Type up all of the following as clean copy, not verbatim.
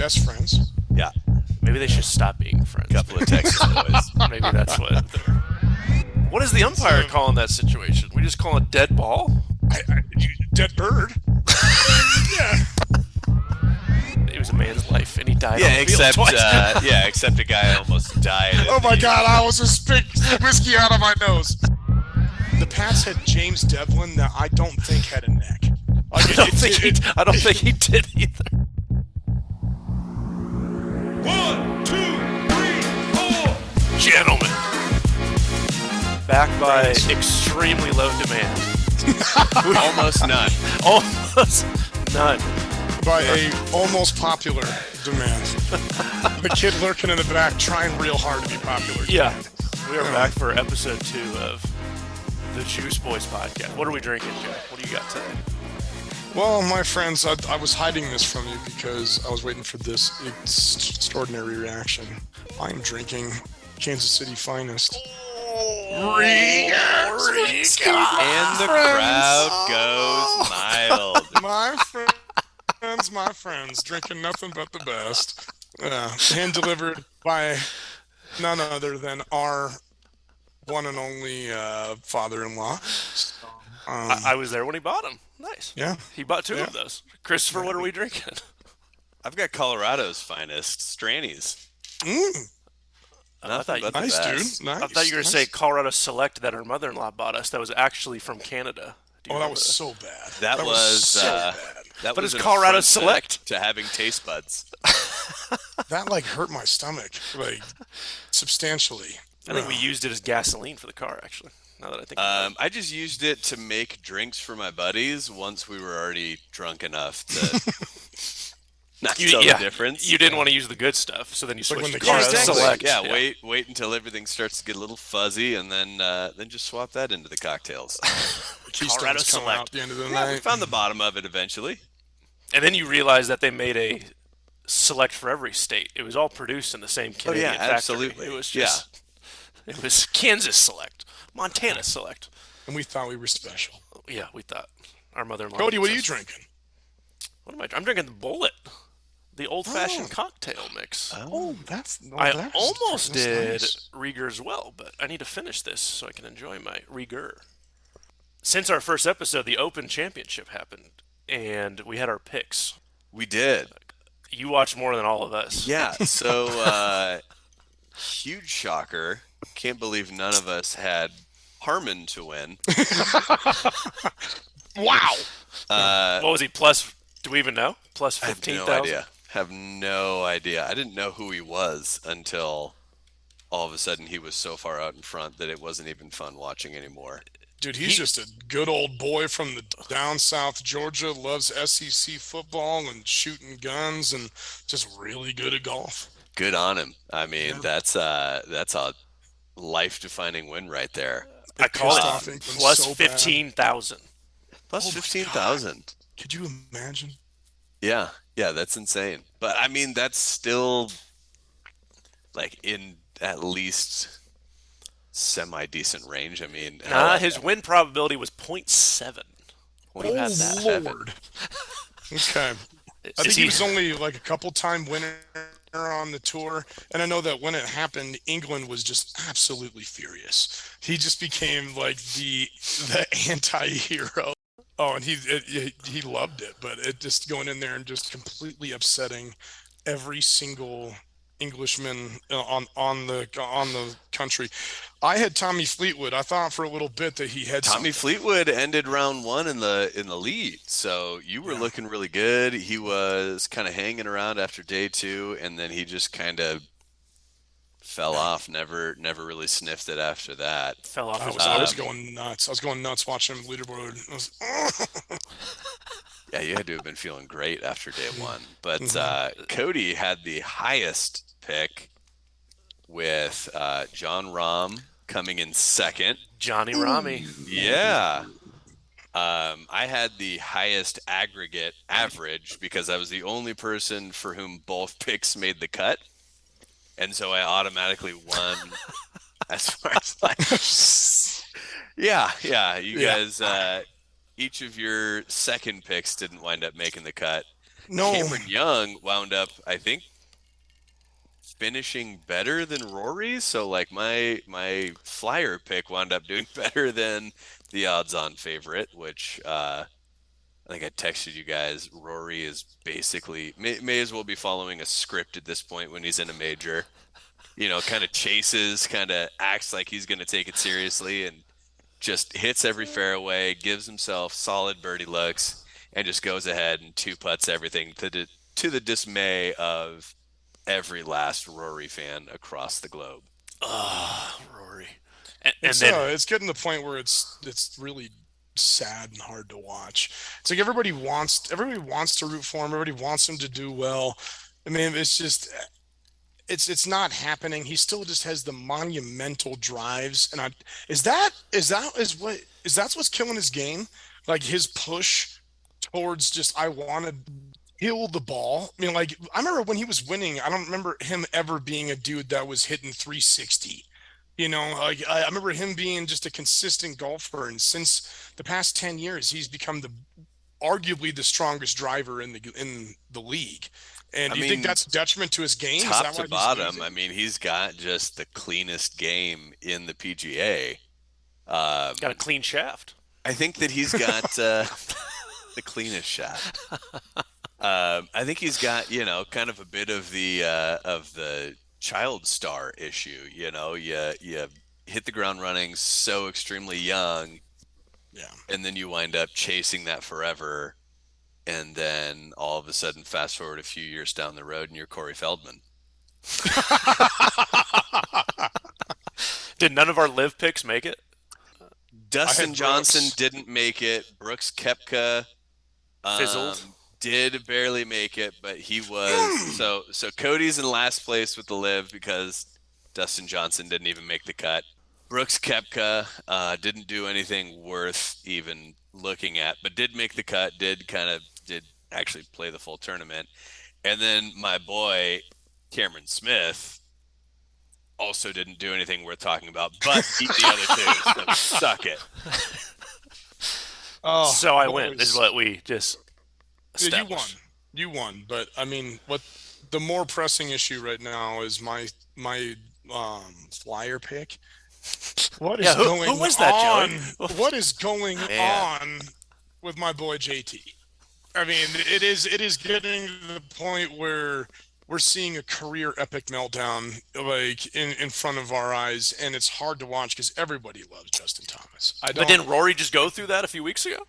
best friends. Yeah. Maybe they should stop being friends. Couple of Texas boys. Maybe that's what. What does the umpire call in that situation? We just call it dead ball. Dead bird. Yeah. It was a man's life, and he died. Yeah, on the field except twice. except a guy almost died. Oh my God! I was just spit whiskey out of my nose. The Pats had James Devlin that I don't think had a neck. Like, I don't think he did either. 1, 2, 3, 4. Gentlemen, backed by extremely low demand. Almost none. Almost none. By a almost popular demand. The kid lurking in the back trying real hard to be popular. Yeah. We are back for episode 2 of the Juice Boys podcast. What are we drinking, Joe? What do you got today? Well, my friends, I was hiding this from you because I was waiting for this extraordinary reaction. I am drinking Kansas City finest. And the crowd goes mild. My friends, drinking nothing but the best. Hand delivered by none other than our one and only father-in-law. I was there when he bought them. Nice. Yeah. He bought 2 of those. Christopher, what are we drinking? I've got Colorado's finest, Strannies. I thought you, Nice, best. dude. Nice. I thought you were going to say Colorado Select that our mother-in-law bought us. That was actually from Canada. Oh, that was so bad. That was so bad. That But was it's an Colorado affront Select. to having taste buds. That hurt my stomach substantially. I think we used it as gasoline for the car, actually. Now that I think about it. I just used it to make drinks for my buddies once we were already drunk enough to not tell the difference. You didn't want to use the good stuff, so then you switched when to the Colorado kids Select. Yeah, wait until everything starts to get a little fuzzy, and then just swap that into the cocktails. Colorado Keystones come out Select. at the end of the We night. found the bottom of it eventually. And then you realize that they made a Select for every state. It was all produced in the same Canadian factory. Absolutely. It was just, it was Kansas Select, Montana Select. And we thought we were special. Yeah, we thought. Our mother-in-law. Cody, what are you says, drinking? What am I? I'm drinking the Bullet, the old-fashioned cocktail mix. Oh, I almost did nice. Rieger as well, but I need to finish this so I can enjoy my Rieger. Since our first episode, the Open Championship happened, and we had our picks. We did. You watched more than all of us. Yeah, so huge shocker. Can't believe none of us had Harmon to win. Wow. What was he, plus, do we even know? Plus I have 15,000? no idea. Have no idea. I didn't know who he was until all of a sudden he was so far out in front that it wasn't even fun watching anymore. Dude, he's just a good old boy from the down south Georgia, loves SEC football and shooting guns and just really good at golf. Good on him. I mean, that's a life-defining win right there. I call it off England plus so bad. 15,000. Plus Oh my 15,000. Could you imagine? Yeah, that's insane. But I mean, that's still in at least semi-decent range. I mean, His win probability was 0.7. What do you have that? Lord. Okay. I think he was only a couple-time winner on the tour, and I know that when it happened, England was just absolutely furious. He just became the anti-hero. Oh, and he loved it, but it just going in there and just completely upsetting every single Englishman on the country. I had Tommy Fleetwood. I thought for a little bit that he had Tommy Fleetwood ended round 1 in the lead, so you were looking really good. He was kind of hanging around after day 2, and then he just kind of fell off. Never really sniffed it after that. Fell off. I was going nuts. I was going nuts watching him leaderboard. Yeah, you had to have been feeling great after day 1. But Cody had the highest pick with John Rahm coming in second. Johnny Rami. Yeah. I had the highest aggregate average because I was the only person for whom both picks made the cut. And so I automatically won as far as you guys, each of your second picks didn't wind up making the cut. No, Cameron Young wound up, I think, finishing better than Rory. So like my flyer pick wound up doing better than the odds-on favorite, which I think I texted you guys. Rory is basically may as well be following a script at this point when he's in a major. Kind of chases, kind of acts like he's going to take it seriously, and just hits every fairway, gives himself solid birdie looks, and just goes ahead and two putts everything to the dismay of every last Rory fan across the globe. Rory. it's getting to the point where it's really sad and hard to watch. It's like everybody wants to root for him. Everybody wants him to do well. I mean, it's just it's not happening. He still just has the monumental drives, and that's what's killing his game, like his push towards just I want to kill the ball. I mean, like I remember when he was winning, I don't remember him ever being a dude that was hitting 360. Like I remember him being just a consistent golfer, and since the past 10 years, he's become arguably the strongest driver in the league. And I do you think mean, that's a detriment to his game? Is top that why to he's bottom, losing? I mean, he's got just the cleanest game in the PGA. Got a clean shaft. I think that he's got the cleanest shot. I think he's got kind of a bit of the child star issue. You hit the ground running so extremely young, Yeah. and then you wind up chasing that forever, and then all of a sudden, fast forward a few years down the road, and you're Corey Feldman. Did none of our live picks make it? Dustin Johnson Brooks. didn't make it. Brooks Koepka Fizzled. did barely make it, but he was so Cody's in last place with the live because Dustin Johnson didn't even make the cut. Brooks Koepka didn't do anything worth even looking at, but did make the cut, did actually play the full tournament. And then my boy Cameron Smith also didn't do anything worth talking about, but beat the other two. So suck it. Oh, So I win, boys. is what we just Yeah, established. you won. But I mean, what the more pressing issue right now is my flyer pick. What is Yeah, who going was that, on? Joey? What is going Man. on with my boy JT? I mean, it is getting to the point where we're seeing a career epic meltdown like in front of our eyes, and it's hard to watch because everybody loves Justin Thomas. But didn't Rory just go through that a few weeks ago?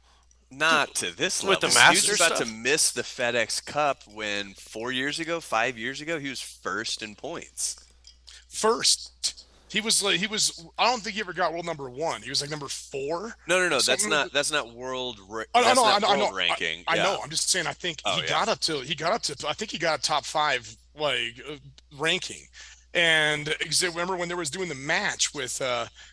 Not to this With level. the Masters He was about stuff? to miss the FedEx Cup when 5 years ago, he was first in points. First, he was. I don't think he ever got world number one. He was like number 4. No. That's Something- that's not world. I know, That's I not know, world ranking. I Yeah. know. I'm just saying. I think Oh, he yeah. got up to. I think he got a top 5 ranking. And because I remember when they was doing the match with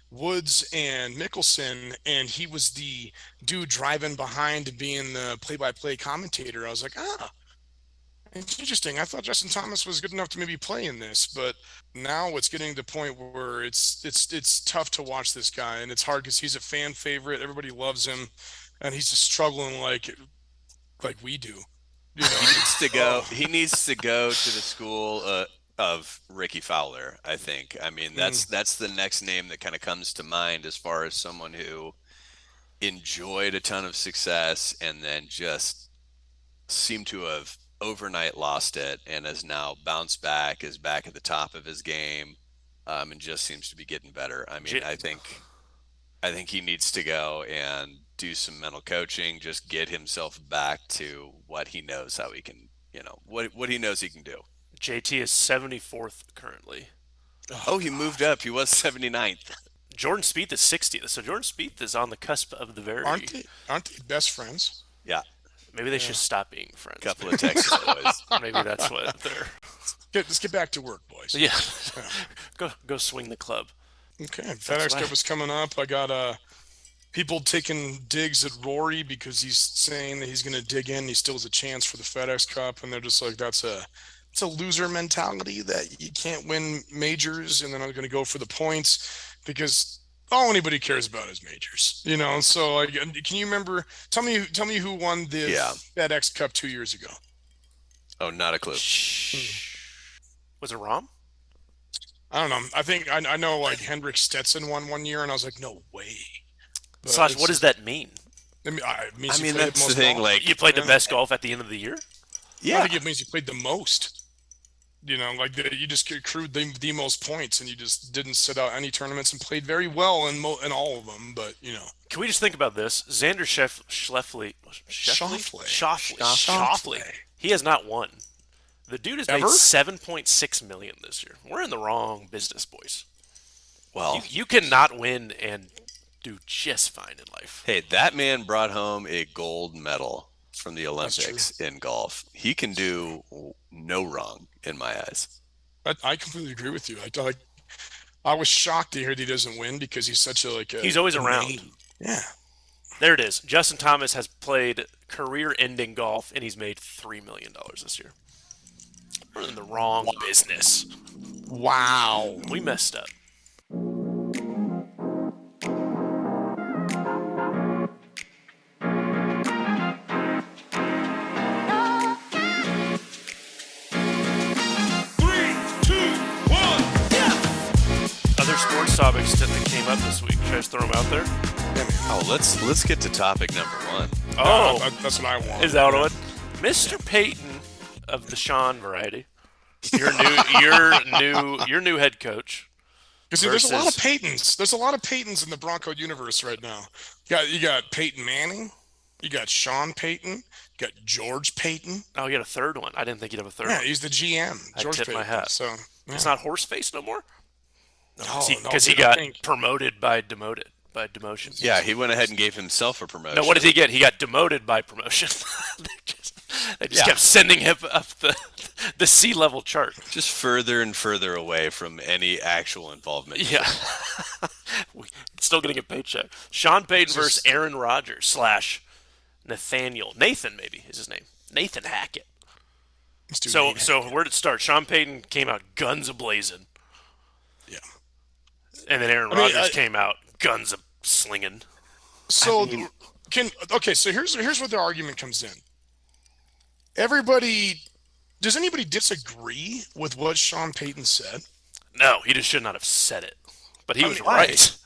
Woods and Mickelson, and he was the dude driving behind, being the play-by-play commentator. I was like, it's interesting. I thought Justin Thomas was good enough to maybe play in this, but now it's getting to the point where it's tough to watch this guy, and it's hard because he's a fan favorite. Everybody loves him, and he's just struggling like we do. He needs to go. He needs to go to the school of Ricky Fowler. I think. I mean, that's the next name that kind of comes to mind as far as someone who enjoyed a ton of success and then just seemed to have overnight lost it and has now bounced back, is back at the top of his game, and just seems to be getting better. I mean, I think he needs to go and do some mental coaching, just get himself back to what he knows, how he can, what he knows he can do. JT is 74th currently. Oh, he moved up. He was 79th. Jordan Spieth is 60th. So Jordan Spieth is on the cusp of the very. Aren't they best friends? Yeah, Maybe they should stop being friends. couple of Texas boys. Maybe that's what they're. Let's get back to work, boys. Yeah. Go swing the club. Okay, FedEx Cup is coming up. I got people taking digs at Rory because he's saying that he's going to dig in. He still has a chance for the FedEx Cup, and they're just like, it's a loser mentality that you can't win majors, and then I'm going to go for the points because all anybody cares about is majors, So can you remember? Tell me who won the Yeah. FedEx Cup 2 years ago? Oh, not a clue. Was it Rom? I don't know. I think I know like Hendrik Stetson won one year, and I was like, no way. But Slash, what does that mean? I mean, it means I you mean, played that's the most the thing. golf. Like, You played the best golf at the end of the year? I yeah, think it means you played the most. You know, like you just accrued the most points, and you just didn't sit out any tournaments and played very well in all of them. But you know, Can we just think about this? Xander Schauffele. He has not won. The dude has made Ever? $7.6 million this year. We're in the wrong business, boys. well, You cannot win and do just fine in life. hey, that man brought home a gold medal from the true. Olympics in golf. He can do no wrong in my eyes. I completely agree with you. I was shocked to hear that he doesn't win because he's such a He's always around. name. Yeah. There it is. Justin Thomas has played career-ending golf, and he's made $3 million this year. We're in the wrong business. Wow. We messed up. Three, two, one. Other sports topics that came up this week. Should I just throw them out there? Oh, let's get to topic number one. Oh, That's what I want. is that what it was? Mr. Payton of the Sean variety. Your new head coach. Because there's a lot of versus- Peytons. There's a lot of Peytons in the Bronco universe right now. You got Peyton Manning. You got Sean Payton. You got George Payton. Oh, you had a third one. I didn't think you'd have a third Yeah, one. he's the GM. I George tip Payton. my hat. So yeah. It's not Horseface no more? No, Because he dude, I got think- promoted by demotion. Yeah, he went ahead and gave himself a promotion. No, what did he get? He got demoted by promotion. They just kept sending him up the C-level chart. Just further and further away from any actual involvement. Yeah. Still getting a paycheck. Sean Payton versus Aaron Rodgers / Nathaniel. Nathan, maybe, is his name. Nathan Hackett. Let's do So Nathan. where did it start? Sean Payton came out guns a-blazing. Yeah. And then Aaron Rodgers came out guns a-slinging. So so here's where the argument comes in. Does anybody disagree with what Sean Payton said? No, he just should not have said it. But he was why? right.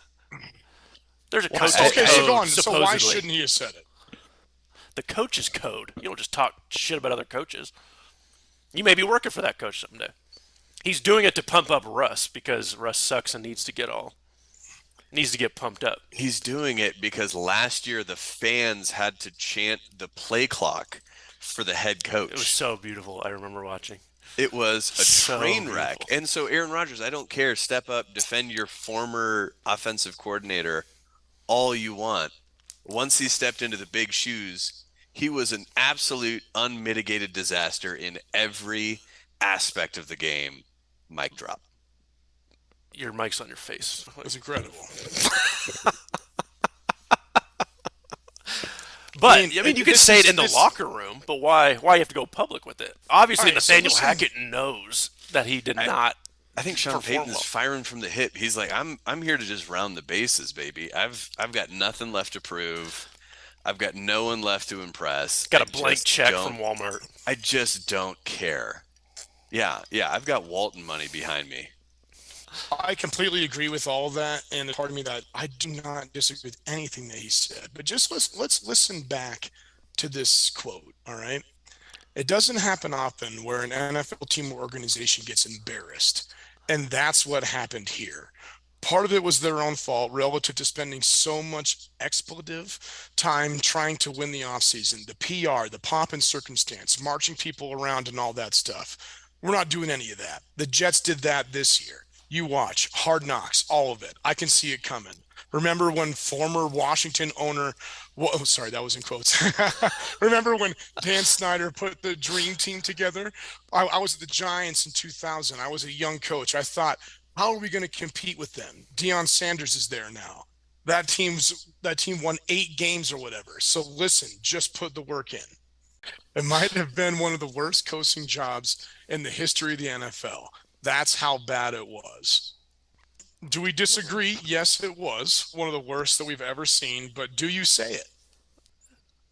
There's a coach's Okay, code, so go on. So supposedly. why shouldn't he have said it? The coach's code. You don't just talk shit about other coaches. You may be working for that coach someday. He's doing it to pump up Russ because Russ sucks and needs to get pumped up. He's doing it because last year the fans had to chant the play clock for the head coach. It was so beautiful. I remember watching. It was a So train wreck. beautiful. And so Aaron Rodgers, I don't care. Step up, defend your former offensive coordinator all you want. Once he stepped into the big shoes, he was an absolute unmitigated disaster in every aspect of the game. Mic drop. Your mic's on your face. It's incredible. But I mean, you could this say it is- in the this- locker room, but why you have to go public with it? Obviously, All right, so Nathaniel listen- Hackett knows that he did not. I think Sean perform Payton is well. firing from the hip. He's like, I'm here to just round the bases, baby. I've got nothing left to prove. I've got no one left to impress. Got I a blank just check don't- from Walmart. I just don't care. Yeah, I've got Walton money behind me. I completely agree with all of that, and there's part of me that I do not disagree with anything that he said. But just let's listen back to this quote. All right, it doesn't happen often where an NFL team or organization gets embarrassed, and that's what happened here. Part of it was their own fault relative to spending so much expletive time trying to win the offseason, the PR, the pomp and circumstance, marching people around and all that stuff. We're not doing any of that. The Jets did that this year. You watch, Hard Knocks, all of it. I can see it coming. Remember when former Washington owner, sorry, that was in quotes. Remember when Dan Snyder put the dream team together? I was at the Giants in 2000. I was a young coach. I thought, how are we going to compete with them? Deion Sanders is there now. That team won 8 games or whatever. So listen, just put the work in. It might have been one of the worst coaching jobs in the history of the NFL. That's how bad it was. Do we disagree? Yes, it was one of the worst that we've ever seen, but do you say it?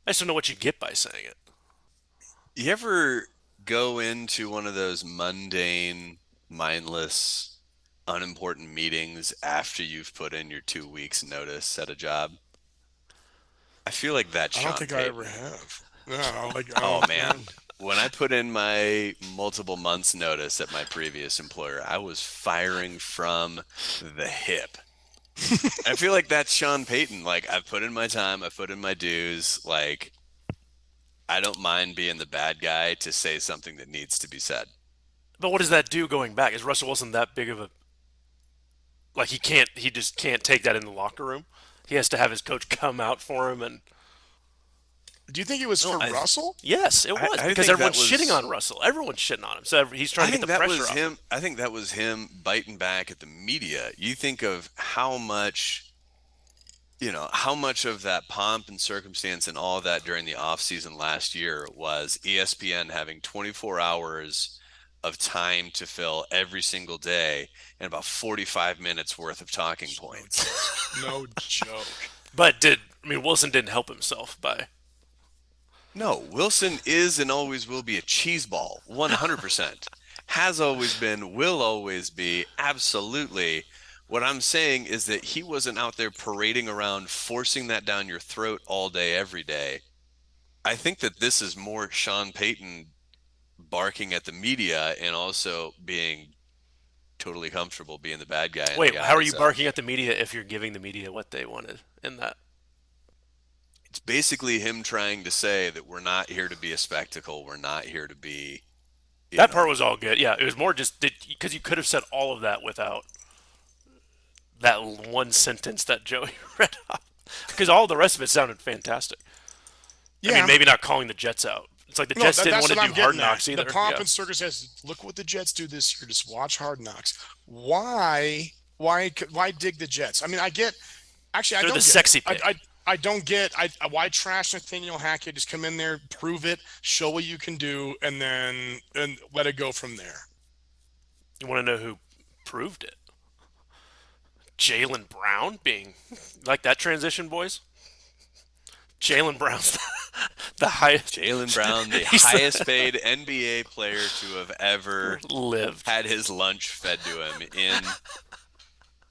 I just don't know what you get by saying it. You ever go into one of those mundane, mindless, unimportant meetings after you've put in your 2 weeks notice at a job? I feel like that's I don't Sean think I ever Payton. have. No, like Oh man, when I put in my multiple months notice at my previous employer, I was firing from the hip. I feel like that's Sean Payton. Like, I've put in my time, I've put in my dues. Like, I don't mind being the bad guy to say something that needs to be said. But what does that do going back? Is Russell Wilson that big of a like he just can't take that in the locker room? He has to have his coach come out for him and do you think it was No, for Russell? yes, it was I because think that everyone's was- shitting on Russell. Everyone's shitting on him. So he's trying I to get think the that pressure was off him. I think that was him biting back at the media. You think of how much of that pomp and circumstance and all of that during the offseason last year was ESPN having 24 hours of time to fill every single day and about 45 minutes worth of talking points. No joke. But Wilson didn't help himself by No, Wilson is and always will be a cheeseball, 100%. Has always been, will always be, absolutely. What I'm saying is that he wasn't out there parading around, forcing that down your throat all day, every day. I think that this is more Sean Payton barking at the media and also being totally comfortable being the bad guy. Wait, how are you barking at the media if you're giving the media what they wanted in that? It's basically him trying to say that we're not here to be a spectacle. We're not here to be. That part was all good. Yeah, it was more just because you could have said all of that without that one sentence that Joey read off. Because all the rest of it sounded fantastic. Yeah. I mean, maybe not calling the Jets out. It's like the Jets didn't that's want to what do I'm Hard getting at. Knocks either. The pomp Yeah. and circus says, look what the Jets do this year. Just watch Hard Knocks. Why dig the Jets? I mean, I get. Actually, I They're don't the get sexy it. pick. I don't get why trash Nathaniel Hackett. Just come in there, prove it, show what you can do, and let it go from there. You want to know who proved it? Jaylen Brown being like that transition, boys. Jaylen Brown's the highest. Jaylen Brown, the highest paid NBA player to have ever lived, had his lunch fed to him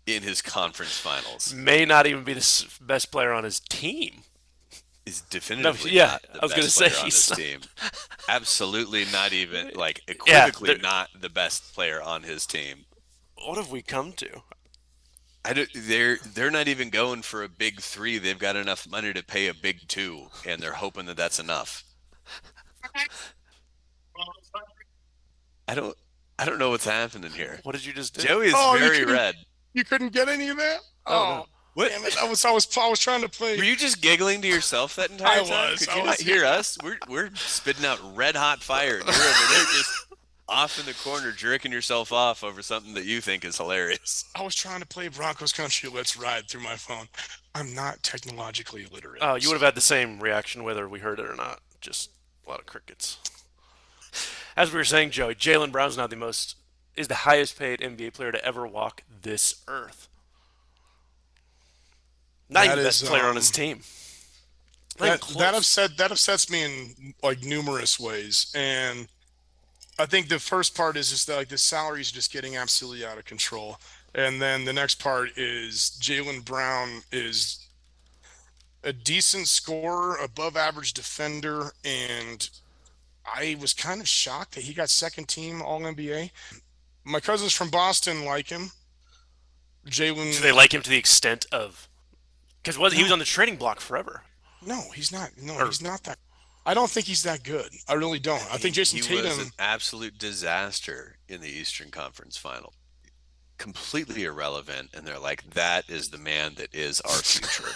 in his conference finals. May not even be the best player on his team. Is definitively yeah, not the I was best gonna player say on he's his not. team. Absolutely not even, like, equivocally not the best player on his team. What have we come to? They're not even going for a big three. They've got enough money to pay a big two, and they're hoping that that's enough. I don't know what's happening here. What did you just do? Joey is very red. You couldn't get any of that? Oh, What? Damn it. I was trying to play. Were you just giggling to yourself that entire time? Could you not hear us? We're spitting out red hot fire. You're over there just off in the corner jerking yourself off over something that you think is hilarious. I was trying to play Broncos Country Let's Ride through my phone. I'm not technologically illiterate. Oh, you would have had the same reaction whether we heard it or not. Just a lot of crickets. As we were saying, Joey, Jaylen Brown's now is the highest paid NBA player to ever walk this earth. Not even the best player on his team. That upsets me in like numerous ways, and I think the first part is just that like the salary is just getting absolutely out of control, and then the next part is Jaylen Brown is a decent scorer, above average defender, and I was kind of shocked that he got second team All NBA. My cousins from Boston like him. Jaylen. Do they like him to the extent of? Because he was on the trading block forever. No, he's not. No, he's not that. I don't think he's that good. I really don't. I think Jason Tatum was an absolute disaster in the Eastern Conference Final. Completely irrelevant, and they're like, that is the man that is our future.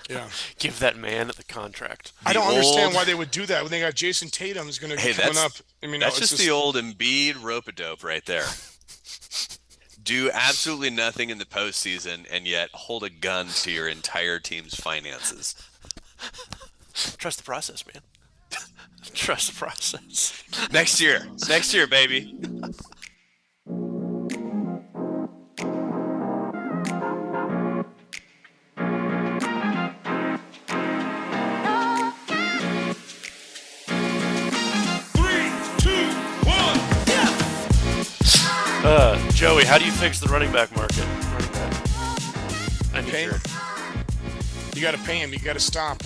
Yeah. Give that man the contract. I don't understand why they would do that when they got Jason Tatum is going to be coming up. I mean, that's just the old Embiid rope-a-dope right there. Do absolutely nothing in the postseason and yet hold a gun to your entire team's finances. Trust the process, man. Trust the process. Next year, baby. Three, two, Joey, how do you fix the running back market? Running back. I need Pay your... him. You got to pay him. You got to stop.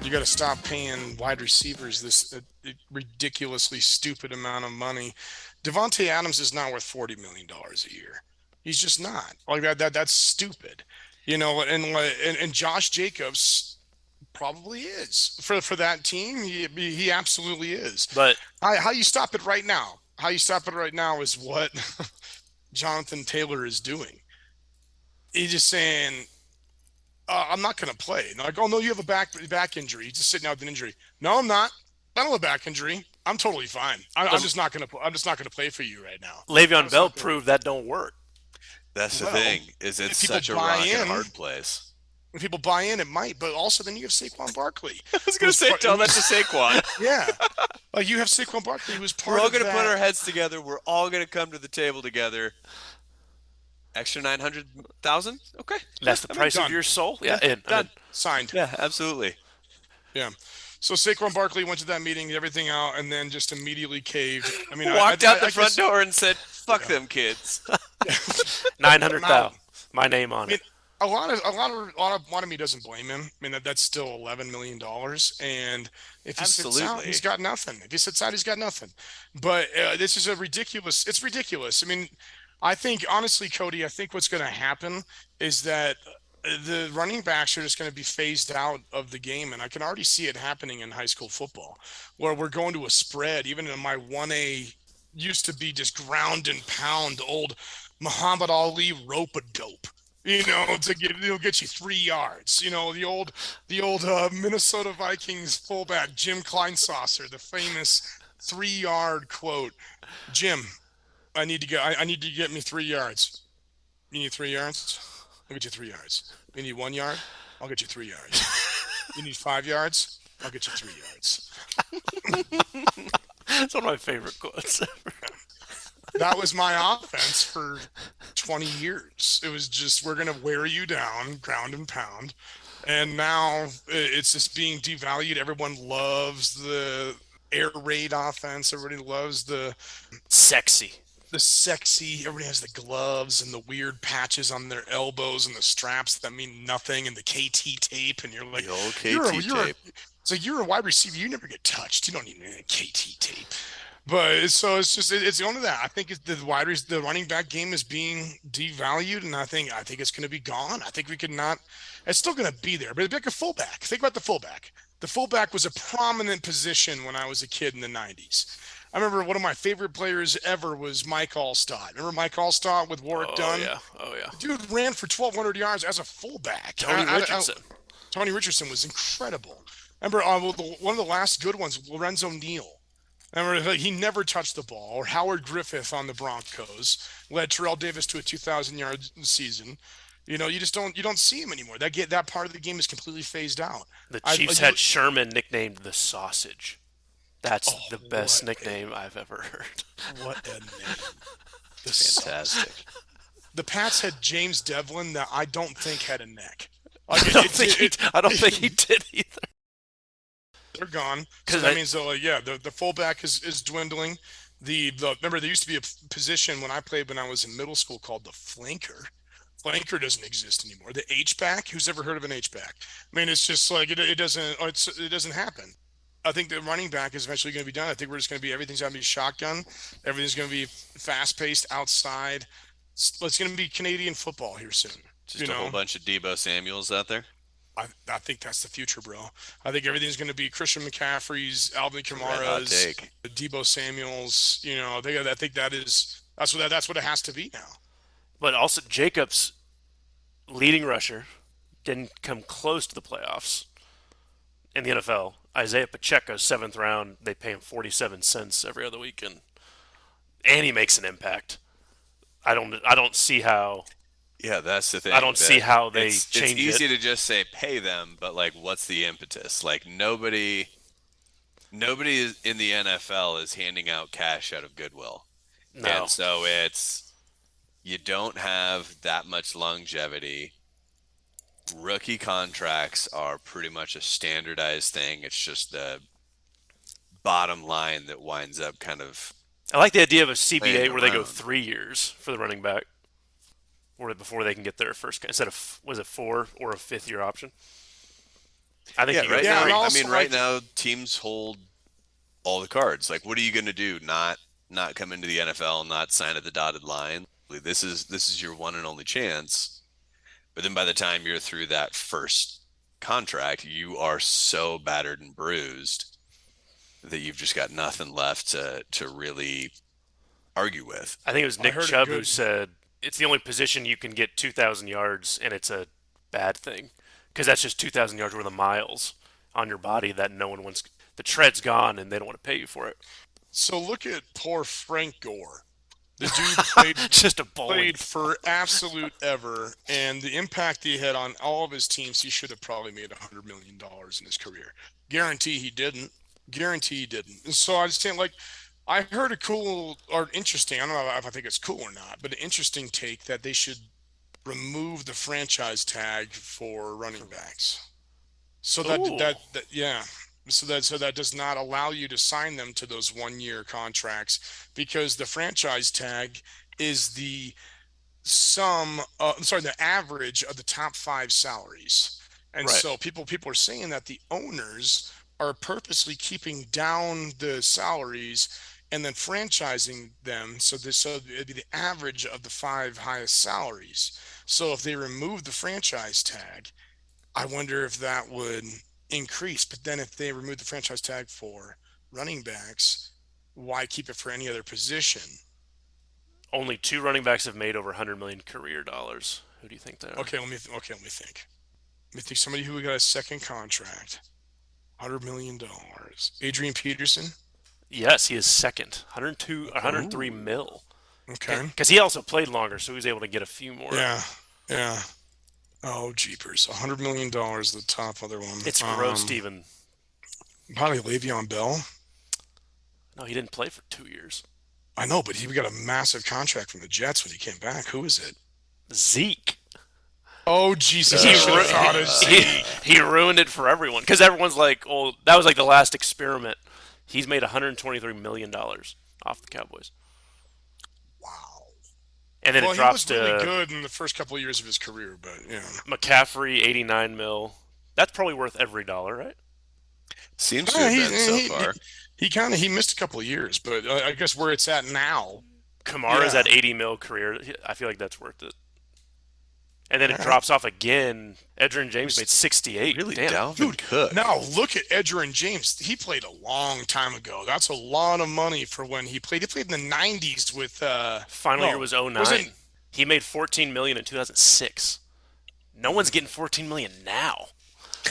You got to stop paying wide receivers this ridiculously stupid amount of money. Devontae Adams is not worth $40 million a year. He's just not. Like that's stupid. And Josh Jacobs probably is for that team. He absolutely is. But How you stop it right now? How you stop it right now is what Jonathan Taylor is doing. He's just saying, I'm not going to play. And like, oh no, you have a back injury. He's just sitting out with an injury. No, I'm not. I don't have a back injury. I'm totally fine. I'm just not going to. I'm just not going to play for you right now. Le'Veon Bell proved that don't work. That's the thing. Is it's such a rock and hard place. When people buy in, it might, but also then you have Saquon Barkley. I was going to say, tell that to Saquon. Yeah. Like you have Saquon Barkley, who was part of We're all going to put our heads together. We're all going to come to the table together. Extra 900,000? Okay. That's the price of your soul? Yeah, done. Signed. Yeah, absolutely. Yeah. So Saquon Barkley went to that meeting, everything out, and then just immediately caved. I mean, walked out the front door and said, "Fuck them kids." 900,000. My name on it. A lot of me doesn't blame him. I mean, that's still $11 million, and if he sits out, he's got nothing. If he sits out, he's got nothing. But this is ridiculous. It's ridiculous. I mean, I think honestly, Cody, I think what's going to happen is that the running backs are just going to be phased out of the game, and I can already see it happening in high school football, where we're going to a spread. Even in my 1A, used to be just ground and pound old Muhammad Ali rope-a-dope. He'll get you 3 yards. The old Minnesota Vikings fullback Jim Kleinsasser, the famous 3-yard quote. Jim, I need to get me 3 yards. You need 3 yards? I'll get you 3 yards. You need 1 yard? I'll get you 3 yards. You need 5 yards? I'll get you 3 yards. That's one of my favorite quotes ever. That was my offense for 20 years. It was just, we're going to wear you down, ground and pound. And now it's just being devalued. Everyone loves the air raid offense. Everybody loves the sexy. Everybody has the gloves and the weird patches on their elbows and the straps that mean nothing and the KT tape. And you're like, the old KT tape. It's like, you're a wide receiver. You never get touched. You don't need any KT tape. But so it's only that. I think the running back game is being devalued, and I think it's going to be gone. I think we could not. It's still going to be there, but it's like a fullback. Think about the fullback. The fullback was a prominent position when I was a kid in the 90s. I remember one of my favorite players ever was Mike Allstott. Remember Mike Allstott with Warwick Dunn? Oh yeah. The dude ran for 1,200 yards as a fullback. Tony Richardson was incredible. Remember one of the last good ones, Lorenzo Neal. Remember, he never touched the ball. Or Howard Griffith on the Broncos led Terrell Davis to a 2,000-yard season. You don't see him anymore. That part of the game is completely phased out. The Chiefs had Sherman nicknamed the Sausage. That's the best nickname I've ever heard. What a name! Fantastic. The Pats had James Devlin that I don't think had a neck. I don't think he did either. They're gone. So that means the fullback is dwindling. Remember there used to be a position when I played when I was in middle school called the flanker. Flanker doesn't exist anymore. The H-back, who's ever heard of an H-back? I mean, it's just like it doesn't happen. I think the running back is eventually going to be done. I think everything's going to be shotgun. Everything's going to be fast-paced outside. It's going to be Canadian football here soon. Just a whole bunch of Deebo Samuels out there. I think that's the future, bro. I think everything's going to be Christian McCaffrey's, Alvin Kamara's, Deebo Samuel's. I think that's what it has to be now. But also, Jacobs, leading rusher, didn't come close to the playoffs in the NFL. Isaiah Pacheco, 7th round, they pay him 47 cents every other week, and he makes an impact. I don't see how. Yeah, that's the thing. I don't see how they change it. It's easy to just say pay them, but like, what's the impetus? Like nobody in the NFL is handing out cash out of goodwill. No. And so you don't have that much longevity. Rookie contracts are pretty much a standardized thing. It's just the bottom line that winds up kind of I like the idea of a Playing CBA where they go around. 3 years for the running back, or before they can get their first instead of was it 4 or a 5th-year option. I think Yeah, you go right Yeah, now. and 3. I also mean, right like now teams hold all the cards. Like, what are you going to do? Not come into the NFL, not sign at the dotted line. This is your one and only chance. But then by the time you're through that first contract, you are so battered and bruised that you've just got nothing left to really argue with. I think it was I Nick heard a Chubb who good said it's the only position you can get 2,000 yards, and it's a bad thing because that's just 2,000 yards worth of miles on your body that no one wants. The tread's gone, and they don't want to pay you for it. so look at poor Frank Gore. The dude played Just a bowling. played for absolute ever, and the impact he had on all of his teams, he should have probably made $100 million in his career. Guarantee he didn't. Guarantee he didn't. And so I just think, like, I heard a cool or interesting, I don't know if I think it's cool or not, but an interesting take that they should remove the franchise tag for running backs. So that Ooh. that yeah. So that does not allow you to sign them to those 1 year contracts because the franchise tag is the the average of the top five salaries. And Right. so people are saying that the owners are purposely keeping down the salaries and then franchising them so it'd be the average of the five highest salaries. So if they remove the franchise tag, I wonder if that would increase. But then if they remove the franchise tag for running backs, why keep it for any other position? Only 2 running backs have made over 100 million career dollars. Who do you think they are? Okay, let me think. Let me think. Somebody who got a second contract, $100 million. Adrian Peterson. Yes, he is second. 102, 103 mil. Okay. Because he also played longer, so he was able to get a few more. Yeah. Oh, jeepers. $100 million, the top other one. It's gross, Steven. Probably Le'Veon Bell. No, he didn't play for 2 years. I know, but he got a massive contract from the Jets when he came back. Who is it? Zeke. Oh, Jesus. I should have thought of Zeke. He ruined it for everyone. Because everyone's like, oh, that was like the last experiment. He's made $123 million off the Cowboys. Wow. And then Well, it drops he was really to good in the first couple of years of his career, but yeah. McCaffrey, 89 mil. That's probably worth every dollar, right? Seems to have been so far. He missed a couple of years, but I guess where it's at now. Kamara's Yeah. at 80 mil career. I feel like that's worth it. And then it All right. drops off again. Edgerrin James made 68. Really, Damn. Dalvin Cook. Now look at Edgerrin James. He played a long time ago. That's a lot of money for when he played. He played in the 90s with Final year was 09. wasn't- He made 14 million in 2006. No one's getting 14 million now.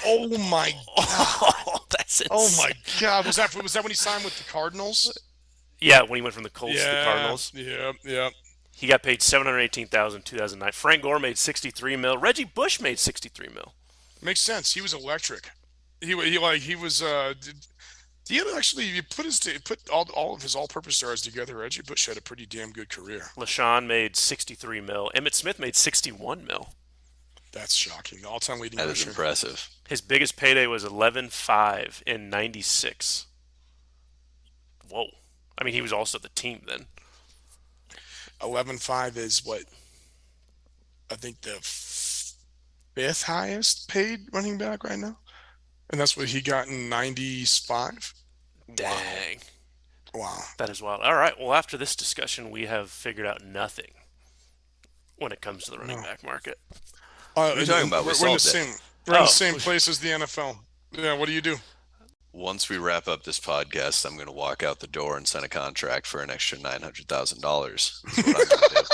Oh my Oh, that's insane. Oh my God! Was that when he signed with the Cardinals? Yeah, when he went from the Colts to the Cardinals. Yeah. He got paid $718,000 in 2009. Frank Gore made 63 mil. Reggie Bush made 63 mil. Makes sense. He was electric. He was. He had actually you put all of his all-purpose stars together. Reggie Bush had a pretty damn good career. LaShawn made 63 mil. Emmitt Smith made 61 mil. That's shocking. The all-time leading That is rusher. impressive. His biggest payday was 11.5 in 96. Whoa. I mean, he was also the team then. 11.5 is what I think the fifth highest paid running back right now, and that's what he got in 95. Dang. Wow. That is wild. All right. Well, after this discussion, we have figured out nothing when it comes to the running back market. What are you talking about? We're We in the solved same. it. We're in the same place as the NFL. Yeah. What do you do? Once we wrap up this podcast, I'm going to walk out the door and sign a contract for an extra $900,000.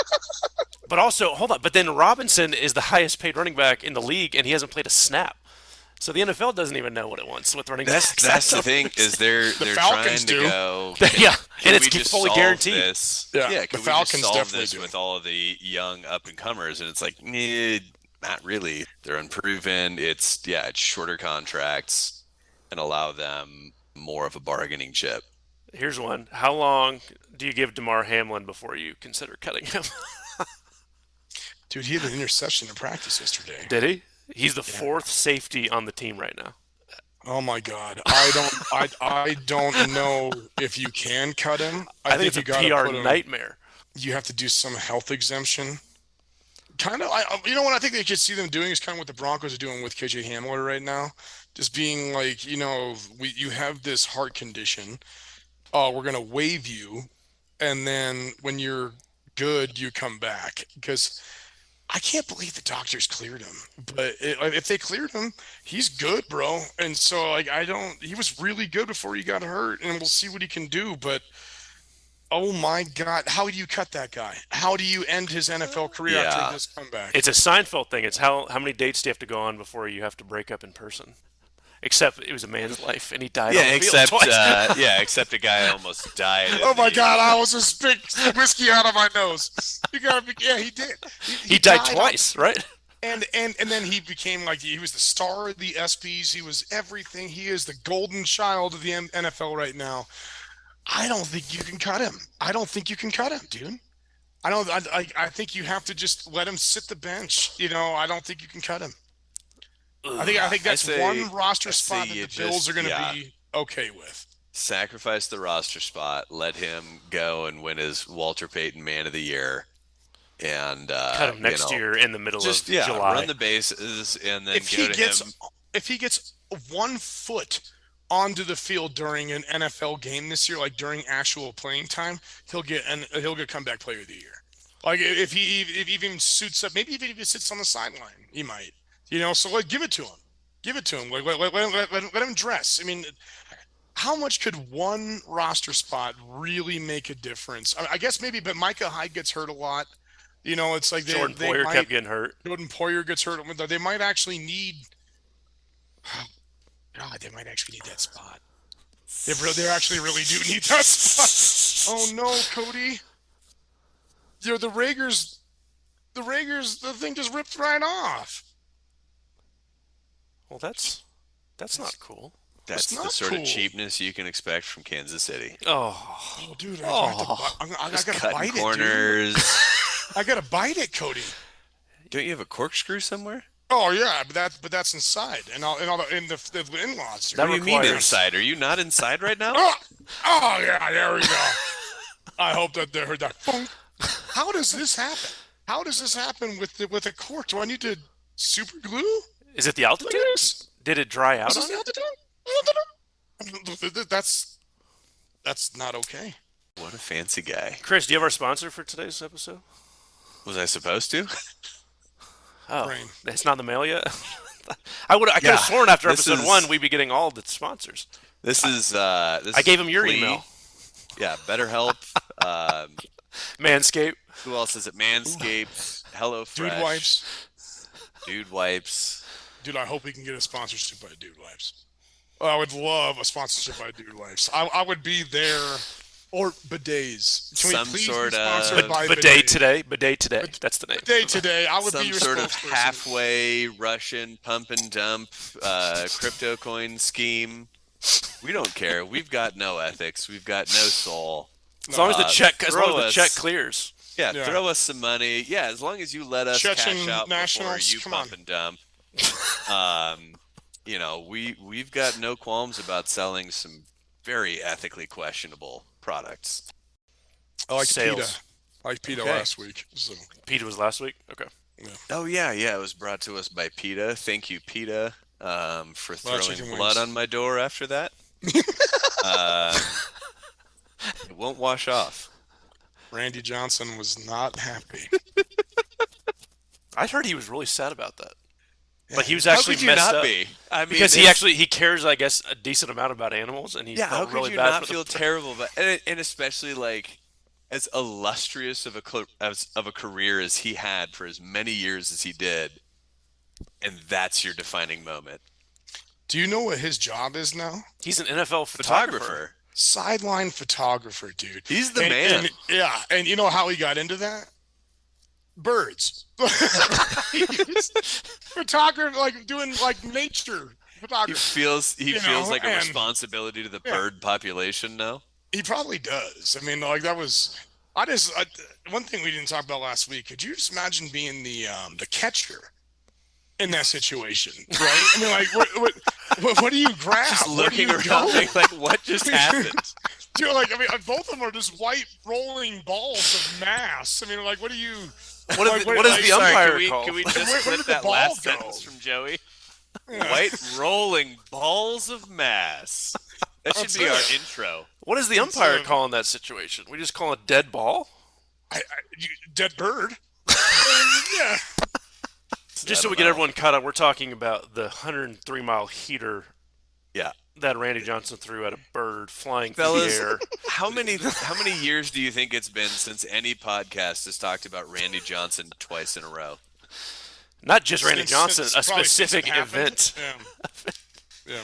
But also, hold on. But then Robinson is the highest paid running back in the league, and he hasn't played a snap. So the NFL doesn't even know what it wants with running backs. That's the thing is they're trying Falcons to do. go. Yeah, Can and it's we just fully solve guaranteed. This? Yeah, Yeah, the can we Falcons just solve definitely this do. with all of the young up and comers? And it's like, not really. They're unproven. It's shorter contracts and allow them more of a bargaining chip. Here's one. How long do you give DeMar Hamlin before you consider cutting him? Dude, he had an interception in practice yesterday. Did he? He's the fourth safety on the team right now. Oh my God. I don't know if you can cut him. I think think it's you a got to PR put him. nightmare. You have to do some health exemption. Kind of, you know what I think they could see them doing is kind of what the Broncos are doing with KJ Hamler right now, just being like, you have this heart condition. We're gonna waive you, and then when you're good, you come back. Because I can't believe the doctors cleared him, but if they cleared him, he's good, bro. And so, like, I don't. He was really good before he got hurt, and we'll see what he can do. But oh my God, how do you cut that guy? How do you end his NFL career after Yeah. this comeback? It's a Seinfeld thing. It's how many dates do you have to go on before you have to break up in person? Except it was a man's life, and he died on Yeah, the field twice. except a guy almost died. Oh my God, I was just spit whiskey out of my nose. You gotta be, yeah, he did. He died twice, right? And then he became like he was the star of the ESPYs. He was everything. He is the golden child of the NFL right now. I don't think you can cut him. I don't think you can cut him, dude. I don't. I think you have to just let him sit the bench. I don't think you can cut him. I think that's one roster spot that the Bills are going to be okay with. Sacrifice the roster spot, let him go and win his Walter Payton Man of the Year, and cut him next year in the middle of July. Run the bases, and then if he gets 1 foot onto the field during an NFL game this year, like during actual playing time, he'll get comeback player of the year. Like if he even suits up, maybe even if he sits on the sideline, he might. So give it to him. Give it to him. Let him dress. I mean, how much could one roster spot really make a difference? I guess maybe, but Micah Hyde gets hurt a lot. It's like Jordan Poyer kept getting hurt. Jordan Poyer gets hurt. They might actually need. God, they might actually need that spot. They actually really do need that spot. Oh no, Cody. The Raiders. The thing just ripped right off. Well, that's not cool. That's the sort of cheapness you can expect from Kansas City. Oh dude, I gotta bite corners. it, dude. I gotta bite it, Cody. Don't you have a corkscrew somewhere? Oh yeah, but that's inside, and the in-laws. What do you mean inside? Are you not inside right now? Oh yeah, there we go. I hope that they heard that. How does this happen? How does this happen with a cork? Do I need to super glue? Is it the altitude? Did it dry out on it? That's not okay. What a fancy guy. Chris, do you have our sponsor for today's episode? Was I supposed to? Oh, Brain. It's not in the mail yet? I could have sworn after episode 1 we'd be getting all the sponsors. This is I gave him your email. Yeah, BetterHelp. Manscaped. Who else is it? Manscaped. HelloFresh. Dude Wipes. Dude, I hope we can get a sponsorship by Dude Wipes. I would love a sponsorship by Dude Wipes. I would be there. Or bidets. Can we please be sponsored by bidet today? Bidet today. That's the name. Bidet today. I would be your sort of spokesperson. halfway Russian pump and dump crypto coin scheme. We don't care. We've got no ethics. We've got no soul. As long as the check clears. Yeah, throw us some money. Yeah, as long as you let us cash out before you pump and dump. We've got no qualms about selling some very ethically questionable products. I like Sales. PETA. I like PETA last week. So. PETA was last week? Okay. Yeah. Oh, yeah. It was brought to us by PETA. Thank you, PETA, for throwing blood on my door after that. It won't wash off. Randy Johnson was not happy. I heard he was really sad about that. Like he was actually how could you messed not up. Be? I mean, because he cares, I guess, a decent amount about animals, and he felt really bad. How could you not feel terrible about and especially like as illustrious of a career as he had for as many years as he did, and that's your defining moment. Do you know what his job is now? He's an NFL photographer. Sideline photographer, dude. He's the man. And you know how he got into that? Birds. Photographer, like doing like nature photography. He feels like a responsibility to the bird population now. He probably does. I mean, like that was. One thing we didn't talk about last week. Could you just imagine being the catcher in that situation, right? I mean, like, what do you grab? Just Where do looking you around, go? like, what just happened? Dude, like, I mean, both of them are just white rolling balls of mass. I mean, like, what do you? What does like, the like, umpire Sorry, call? can we Where just did clip the that ball last go? sentence from Joey? Yeah. White rolling balls of mass. That should That's be our it. intro. What does the umpire call in that situation? We just call it dead ball? Dead bird. Yeah. Just so we get everyone caught up, we're talking about the 103-mile heater Yeah. that Randy Johnson threw at a bird flying Fellas, through the air. how many years do you think it's been since any podcast has talked about Randy Johnson twice in a row? Not just Randy Since- Johnson, since- a probably since specific it happened. event. Yeah.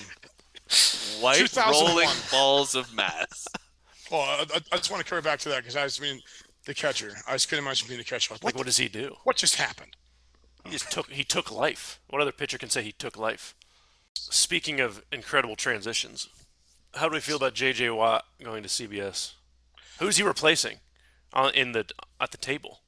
White 2001. rolling balls of mass. Well, I just want to carry back to that because the catcher. I just couldn't imagine being the catcher. Like, what does he do? What just happened? He took life. What other pitcher can say he took life? Speaking of incredible transitions, how do we feel about J.J. Watt going to CBS? Who's he replacing at the table?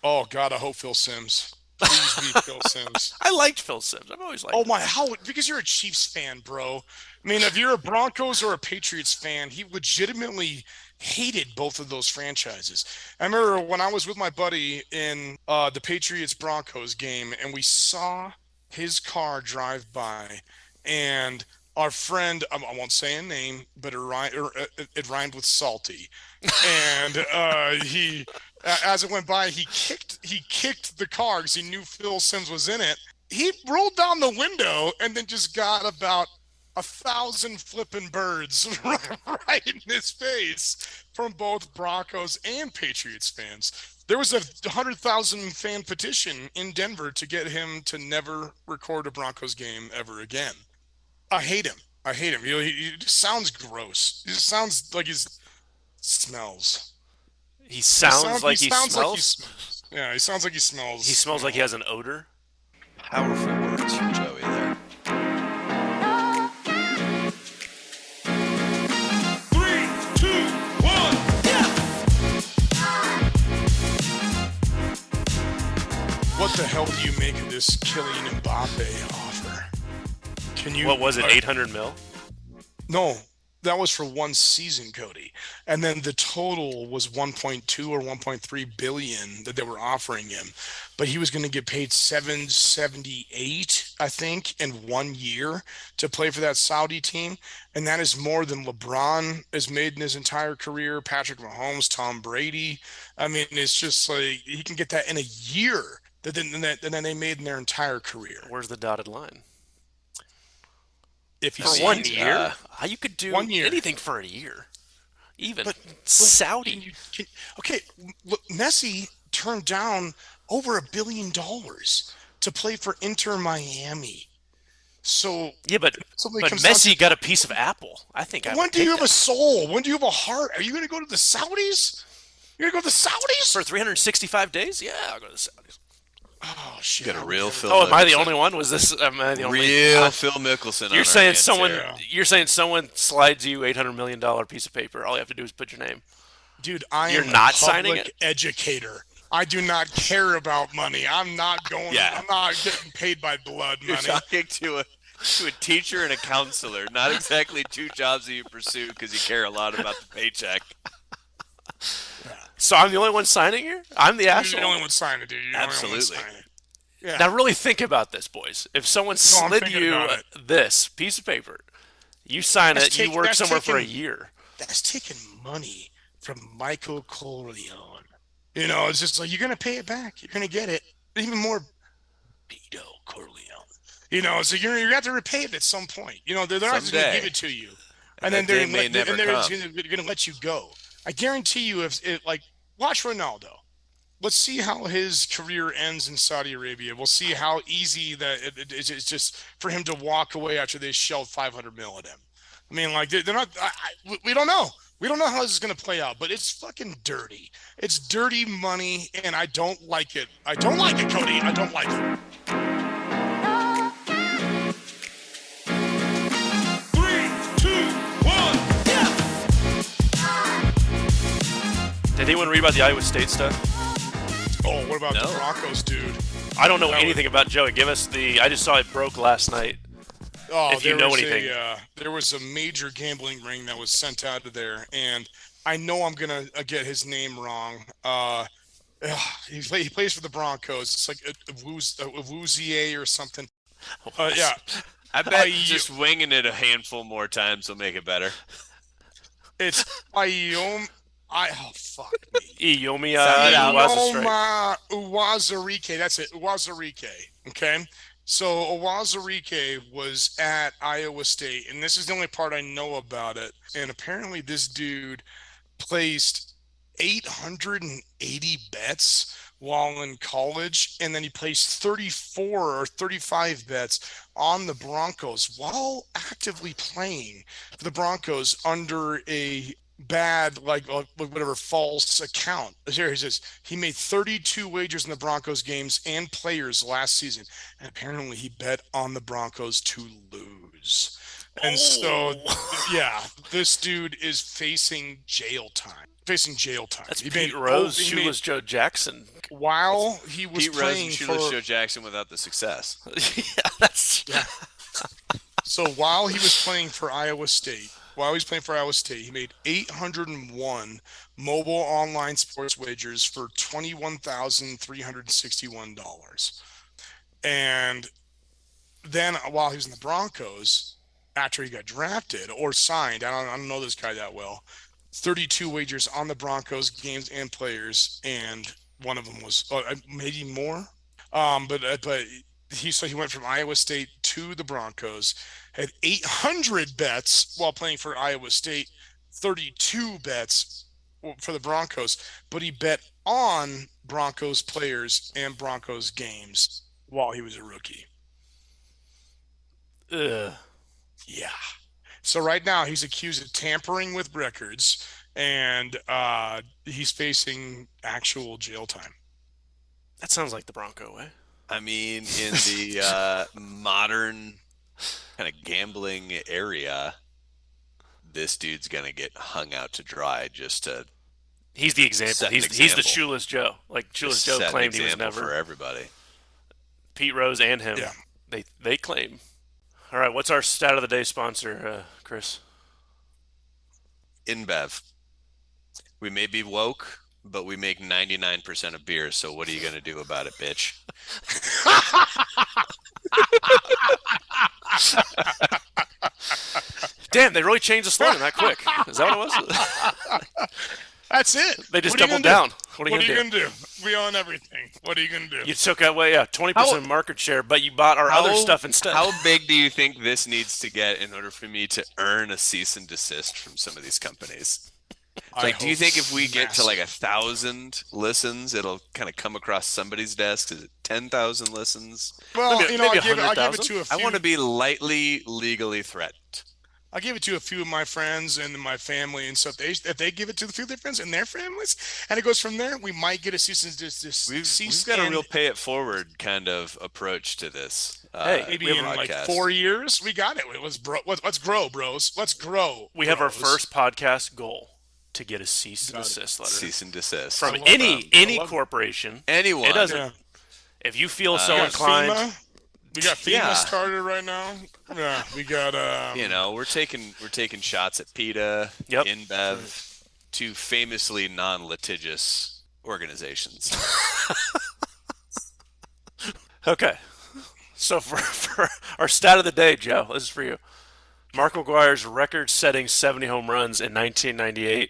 Oh God, I hope Phil Simms. Please be Phil Simms. I liked Phil Simms. I've always liked Oh him. my, how? Because you're a Chiefs fan, bro. I mean, if you're a Broncos or a Patriots fan, he legitimately hated both of those franchises. I remember when I was with my buddy in the Patriots Broncos game, and we saw his car drive by, and our friend, I won't say a name, but it rhymed with salty, and as it went by, he kicked the car because he knew Phil Simms was in it. He rolled down the window and then just got about 1,000 flipping birds right in his face from both Broncos and Patriots fans. There was a 100,000 fan petition in Denver to get him to never record a Broncos game ever again. I hate him. He just sounds gross. He just sounds like he smells. He sounds like he smells? Yeah, he sounds like he smells. He smells like he has an odor? Powerful words from Joey there. 3, 2, 1. What the hell do you make of this Kylian Mbappe offer? Can you? What was it, 800 mil? No, that was for one season, Cody. And then the total was 1.2 or 1.3 billion that they were offering him. But he was going to get paid 778, I think, in 1 year to play for that Saudi team. And that is more than LeBron has made in his entire career, Patrick Mahomes, Tom Brady. I mean, it's just like he can get that in a year than they made in their entire career. Where's the dotted line? If he For sees, 1 year? You could do 1 year. anything for a year. Even But Saudi. Okay, look, Messi turned down over $1 billion to play for Inter Miami. So Yeah, but somebody comes down Messi got a piece of apple. I think. when do you have a soul? When do you have a heart? Are you going to go to the Saudis? You're going to go to the Saudis? for 365 days? Yeah, I'll go to the Saudis. Oh shit! Got a real Phil. Oh, am I the Mickelson. only one? Was this? Am I the only? Real Phil Mickelson. You're saying You're saying someone slides you $800 million piece of paper. All you have to do is put your name. Dude, I You're am not a signing public it? educator. I do not care about money. I'm not going. Yeah. I'm not getting paid by blood You're money. talking to a teacher and a counselor. Not exactly two jobs that you pursue because you care a lot about the paycheck. So I'm the only one signing here. I'm the You're asshole. the only one signing, dude. You're the only one Absolutely. signing. Yeah. Now really think about this, boys. If someone I'm slid thinking you about it. this piece of paper, you sign That's it, you work that's somewhere for a taking- year. That's taking money from Michael Corleone. You know, it's just like you're gonna pay it back. You're gonna get it. Even more, Vito Corleone. You know, so you're gonna have to repay it at some point. You know, they're not just gonna Someday. give it to you, And and then that day they're may never come. gonna let you go. I guarantee you, if like watch Ronaldo. Let's see how his career ends in Saudi Arabia. We'll see how easy that it's just for him to walk away after they shelled 500 mil at him. I mean, like they're not. We don't know. We don't know how this is going to play out, but it's fucking dirty. It's dirty money, and I don't like it. I don't like it, Cody. I don't like it. 3, 2, 1. Did anyone read about the Iowa State stuff? Oh, what about No. the Broncos, dude? I don't know anything about Joey. Give us the. I just saw it broke last night. Oh, If you know anything. There was a major gambling ring that was sent out of there, and I know I'm gonna get his name wrong. He plays for the Broncos. It's like Awuzie or something. Yeah. I bet just winging it a handful more times will make it better. It's oh fuck me. Iyomia Uwazurike. That's it. Uwazurike. Okay. So Uwazurike was at Iowa State, and this is the only part I know about it. And apparently this dude placed 880 bets while in college, and then he placed 34 or 35 bets on the Broncos while actively playing for the Broncos under a bad, like whatever, false account. Here he says he made 32 wagers in the Broncos games and players last season, and apparently he bet on the Broncos to lose. And so, yeah, this dude is facing jail time. That's Pete Rose, Shoeless Joe Jackson. While he was Pete playing Rose and Shoeless Joe Jackson without the success. Yeah. So while he was playing for Iowa State, he made 801 mobile online sports wagers for $21,361. And then while he was in the Broncos, after he got drafted or signed, I don't know this guy that well, 32 wagers on the Broncos games and players, and one of them was maybe more. But he went from Iowa State to the Broncos, had 800 bets while playing for Iowa State, 32 bets for the Broncos, but he bet on Broncos players and Broncos games while he was a rookie. Ugh. Yeah. So right now he's accused of tampering with records, and he's facing actual jail time. That sounds like the Bronco way. I mean, in the modern kind of gambling area, this dude's gonna get hung out to dry just to. He's the example. He's the Shoeless Joe. Like Shoeless Joe claimed he was never for everybody. Pete Rose and him. Yeah. They claim. All right, what's our stat of the day sponsor, Chris? InBev. We may be woke, but we make 99% of beer, so what are you going to do about it, bitch? Damn, they really changed the slogan that quick. Is that what it was? That's it. They just doubled down. What are you going to do? We own everything. What are you going to do? You took away 20% market share, but you bought our other stuff instead. How big do you think this needs to get in order for me to earn a cease and desist from some of these companies? Like, do you think if we get to like 1,000 listens, it'll kind of come across somebody's desk? Is it 10,000 listens? Well, maybe I'll give it to a few. I want to be lightly legally threatened. I'll give it to a few of my friends and my family and stuff. If they give it to a few of their friends and their families, and it goes from there, we might get a cease and desist. We've got a real pay it forward kind of approach to this. Maybe in like 4 years, we got it. Let's grow, bros. Let's grow. We have our first podcast goal to get a cease and desist letter. Cease and desist from any corporation, anyone. It doesn't. Yeah. If you feel so inclined. We got FEMA started right now. Yeah, we got. We're taking shots at PETA, InBev, two famously non-litigious organizations. Okay, so for our stat of the day, Joe, this is for you. Mark McGuire's record-setting 70 home runs in 1998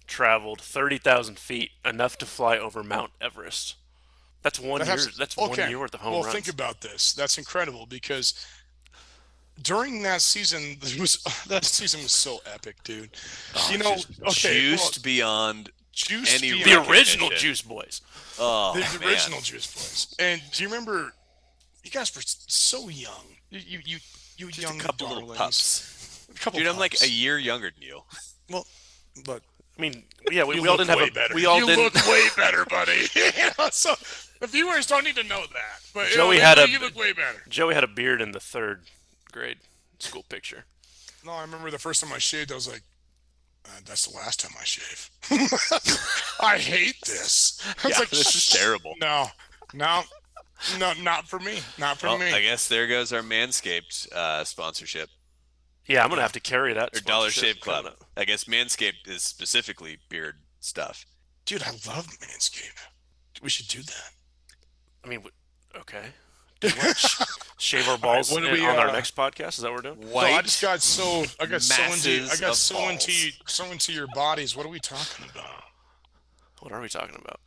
traveled 30,000 feet, enough to fly over Mount Everest. That's 1 year. That's 1 year worth of home runs. Well, think about this. That's incredible because during that season, that season was so epic, dude. Juiced beyond any the original Juice Boys. Oh, the original Juice Boys. And do you remember? You guys were so young. You just young a couple darlings. little pups. Dude, I'm like a year younger than you. Well, but I mean, yeah, we all didn't have better. We all you didn't look way better, buddy. So the viewers don't need to know that. But you look way better. Joey had a beard in the 3rd grade school picture. No, I remember the first time I shaved, I was like, That's the last time I shave. I hate this. It's like, this is terrible. No, not for me. Not for Well, me. I guess there goes our Manscaped sponsorship. Yeah, I'm gonna have to carry that. Or Dollar sponsorship Shave Club. coming up. I guess Manscaped is specifically beard stuff. Dude, I love Manscaped. We should do that. I mean, okay. Do what? Shave our balls what do on we, our next podcast? Is that what we're doing? White. No, I got so masses of so into your bodies. What are we talking about? What are we talking about?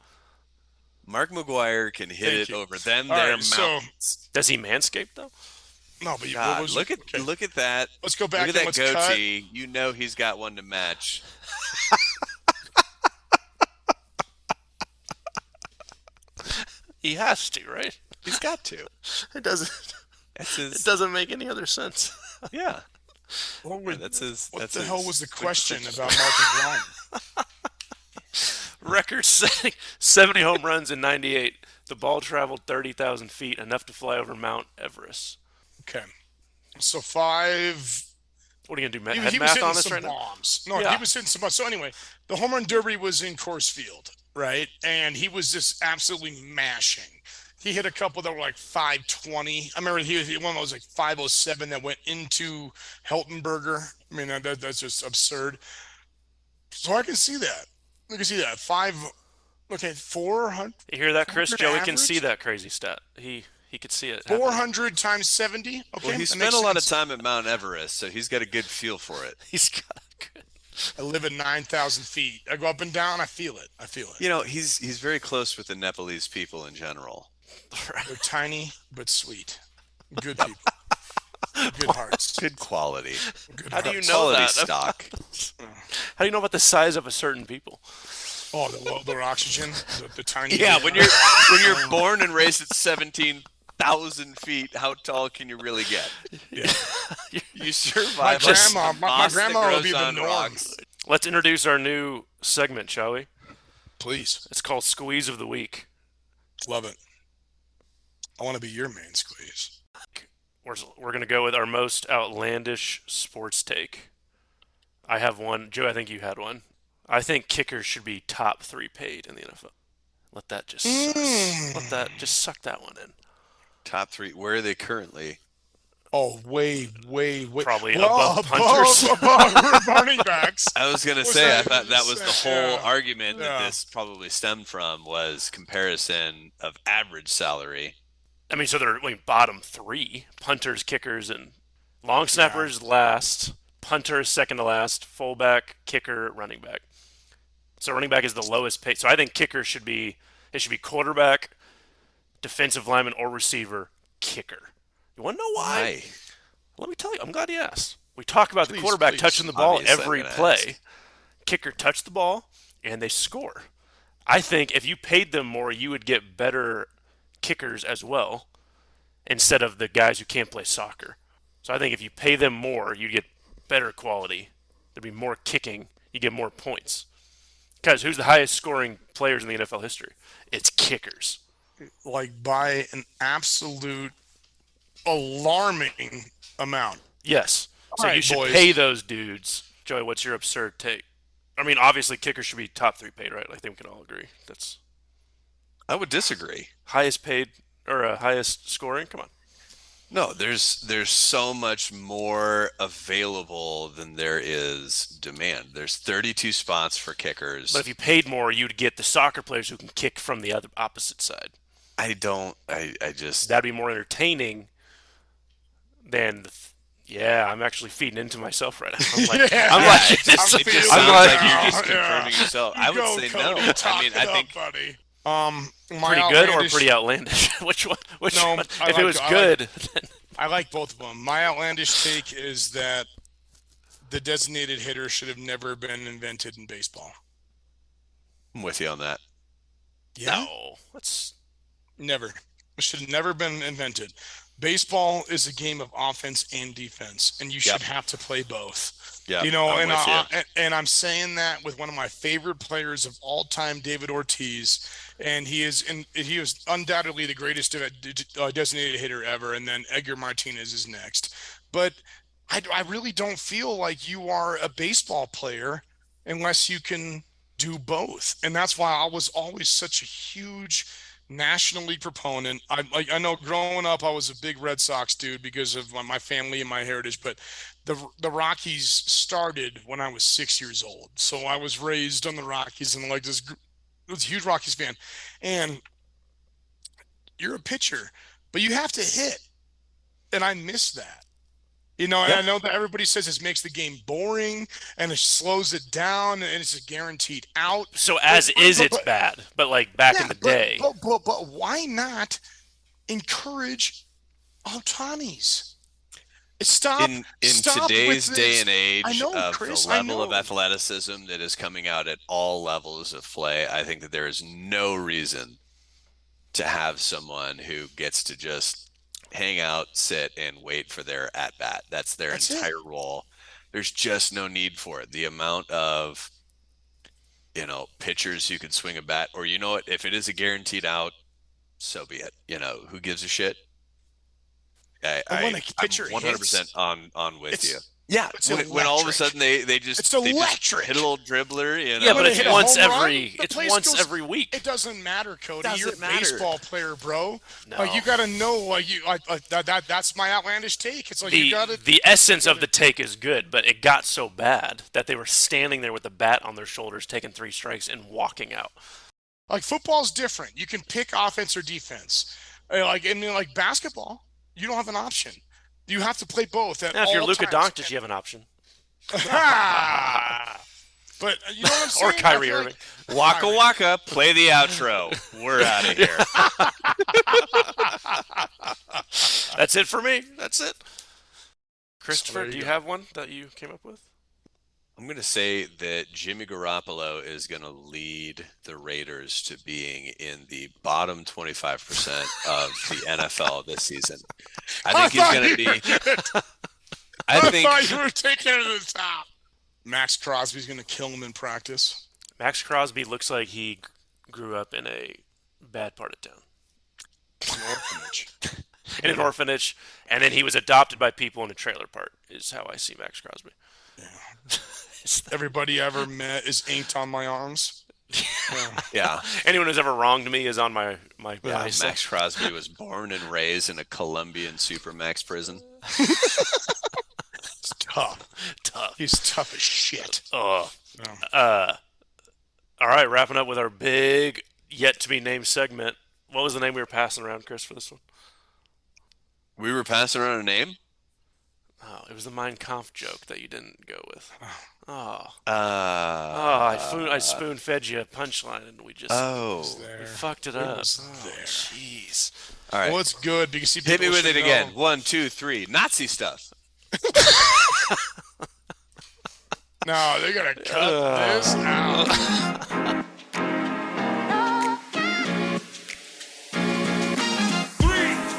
Mark McGuire can hit Thank it you. over them All their right, so- mountains. Does he manscape though? No, but God, what was look at that. Let's go back Look at and that let's cut. goatee. You know he's got one to match. He has to, right? He's got to. It doesn't. That's his. It doesn't make any other sense. Yeah. What, Yeah, that's his. what that's the his, hell was the question about Mark McGuire? Record-setting 70 home runs in '98. The ball traveled 30,000 feet, enough to fly over Mount Everest. Okay, so 5. What are you gonna do? He Head was math hitting on this some right now? bombs. No, Yeah. he was hitting some bombs. So anyway, the home run derby was in Coors Field, right? And he was just absolutely mashing. He hit a couple that were like 520. I remember he one that was like 507 that went into Heltenberger. I mean, that's just absurd. So I can see that. I can see that. 400. You hear that, Chris? 400 Joey can average? see that crazy stat. He could see it. happening. 400 times 70. Okay, Well, he that spent makes a lot of sense. time at Mount Everest, so he's got a good feel for it. He's got good. I live at 9,000 feet. I go up and down. I feel it. You know, he's very close with the Nepalese people in general. They're tiny but sweet. Good people. Good hearts. Good quality. Good How do you hearts. know Quality that? stock. How do you know about the size of a certain people? Oh, the lower oxygen, the tiny. Yeah, when you're born and raised at 17,000 feet, how tall can you really get? Yeah. You survive. My on grandma, my moss that grandma will grows be the on norm. rocks. Let's introduce our new segment, shall we? Please, It's called Squeeze of the Week. love it. I want to be your man squeeze. We're going to go with our most outlandish sports take. I have one. Joe, I think you had one. I think kickers should be top 3 paid in the NFL. Let that just suck that one in. Top 3. Where are they currently? Oh, way. Probably above punters. above running backs. I was gonna Was say, I that thought that was the whole yeah. argument that Yeah. this probably stemmed from was comparison of average salary. I mean, so they're bottom 3. Punters, kickers, and long snappers last. Punter second to last. Fullback, kicker, running back. So running back is the lowest paid. So I think kicker should be quarterback, defensive lineman, or receiver, kicker. You want to know why? Let me tell you. I'm glad you asked. We talk about the Please, quarterback please. touching the ball Obviously, I'm every gonna play. ask. Kicker touch the ball, and they score. I think if you paid them more, you would get better kickers as well, instead of the guys who can't play soccer. So I think if you pay them more, you get better quality. There'd be more kicking. You get more points. Because who's the highest scoring players in the NFL history? It's kickers. Like by an absolute alarming amount. Yes. So All right, you should boys. pay those dudes. Joey, what's your absurd take? I mean, obviously kickers should be top 3 paid, right? I think we can all agree. That's I would disagree. highest paid or highest scoring. Come on. No, there's so much more available than there is demand. There's 32 spots for kickers. But if you paid more, you'd get the soccer players who can kick from the other opposite side. I just That'd be more entertaining than I'm actually feeding into myself right now. I'm like, Yeah. I'm like, it just I'm feeling sounds it like now. you're just Yeah. confirming yourself. I would Go, say Cody, no. talk I mean, it I up, think buddy. My pretty good or outlandish- pretty outlandish? Which one? No, one? I If it like- was I like- good, then I like both of them. My outlandish take is that the designated hitter should have never been invented in baseball. I'm with you on that. no. That's Never. It should have never been invented. Baseball is a game of offense and defense, and you should have to play both. Yeah, You know, I'm with you. and I'm saying that with one of my favorite players of all time, David Ortiz, and he is undoubtedly the greatest designated hitter ever, and then Edgar Martinez is next. But I really don't feel like you are a baseball player unless you can do both. And that's why I was always such a huge National League proponent. I know growing up I was a big Red Sox dude because of my family and my heritage, but the Rockies started when I was 6 years old. So I was raised on the Rockies and like this I was a huge Rockies fan. And you're a pitcher, but you have to hit. And I miss that. And I Yep. know that everybody says this makes the game boring and it slows it down and it's a guaranteed out. So as is, it's bad. But like back in the day, But why not encourage Otanis? Stop. In Stop with today's day this. and age I know, of Chris. the I level of know. athleticism that is coming out at all levels of play, I think that there is no reason to have someone who gets to just hang out, sit, and wait for their at bat. That's their That's it. entire role. There's just no need for it. The amount of pitchers who can swing a bat, or you know what, if it is a guaranteed out, so be it. Who gives a shit? And when a I'm pitcher 100% hits, on with it's you. Yeah, it's when all of a electric. sudden they just It's they just electric. hit a little dribbler, yeah, but When they it's hit a once home run, every the it's place once goes- every week. It doesn't matter, Cody. Doesn't You're a matter. baseball player, bro. No. Like you gotta know, like that's my outlandish take. It's like you gotta. The essence of the take is good, but it got so bad that they were standing there with the bat on their shoulders, taking 3 strikes and walking out. Like football's different. You can pick offense or defense. Like basketball, you don't have an option. You have to play both at Now, if all you're Luka times. Doncic, you have an option. But you know what I'm saying? Or Kyrie I feel Irving. Waka waka, play the outro. We're out of here. That's it for me. That's it. Christopher, there you do you go. have one that you came up with? I'm going to say that Jimmy Garoppolo is going to lead the Raiders to being in the bottom 25% of the NFL this season. I think he's going to be. I think thought you were taking it to the top. Max Crosby's going to kill him in practice. Max Crosby looks like he grew up in a bad part of town. An orphanage. In an orphanage, and then he was adopted by people in a trailer park, is how I see Max Crosby. Yeah. Everybody ever met is inked on my arms. yeah. Anyone who's ever wronged me is on my Yeah, body. Max Crosby was born and raised in a Colombian supermax prison. It's tough. Tough. He's tough as shit. All right, wrapping up with our big yet to be named segment. What was the name we were passing around, Chris, for this one? We were passing around a name? Oh, it was the Mein Kampf joke that you didn't go with. Oh, I spoon fed you a punchline and we just we fucked it up. There. Jeez. All right. Well, it's good because see, Hit me people with it should again. know. 1, 2, 3. Nazi stuff. No, they're gonna cut this out. 3,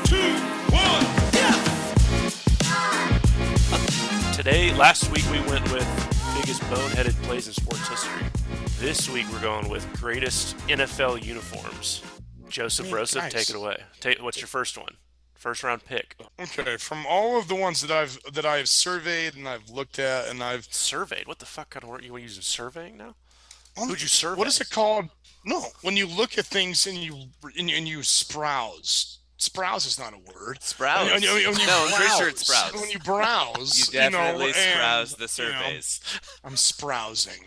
2, 1. Last week we went with biggest boneheaded plays in sports history. This week we're going with greatest NFL uniforms. Joseph Broseph, nice. take it away. What's your first one? First round pick. Okay, from all of the ones that I've surveyed and I've looked at and I've Surveyed? What the fuck kind of word you want to use in surveying now? Who'd you survey? What is it called? No, when you look at things and you sprouse. Sprouse is not a word. Sprouse. When you No, I'm pretty sure browse. it's sprouse. When you browse, You definitely and, sprouse the you know, surveys. I'm sprousing.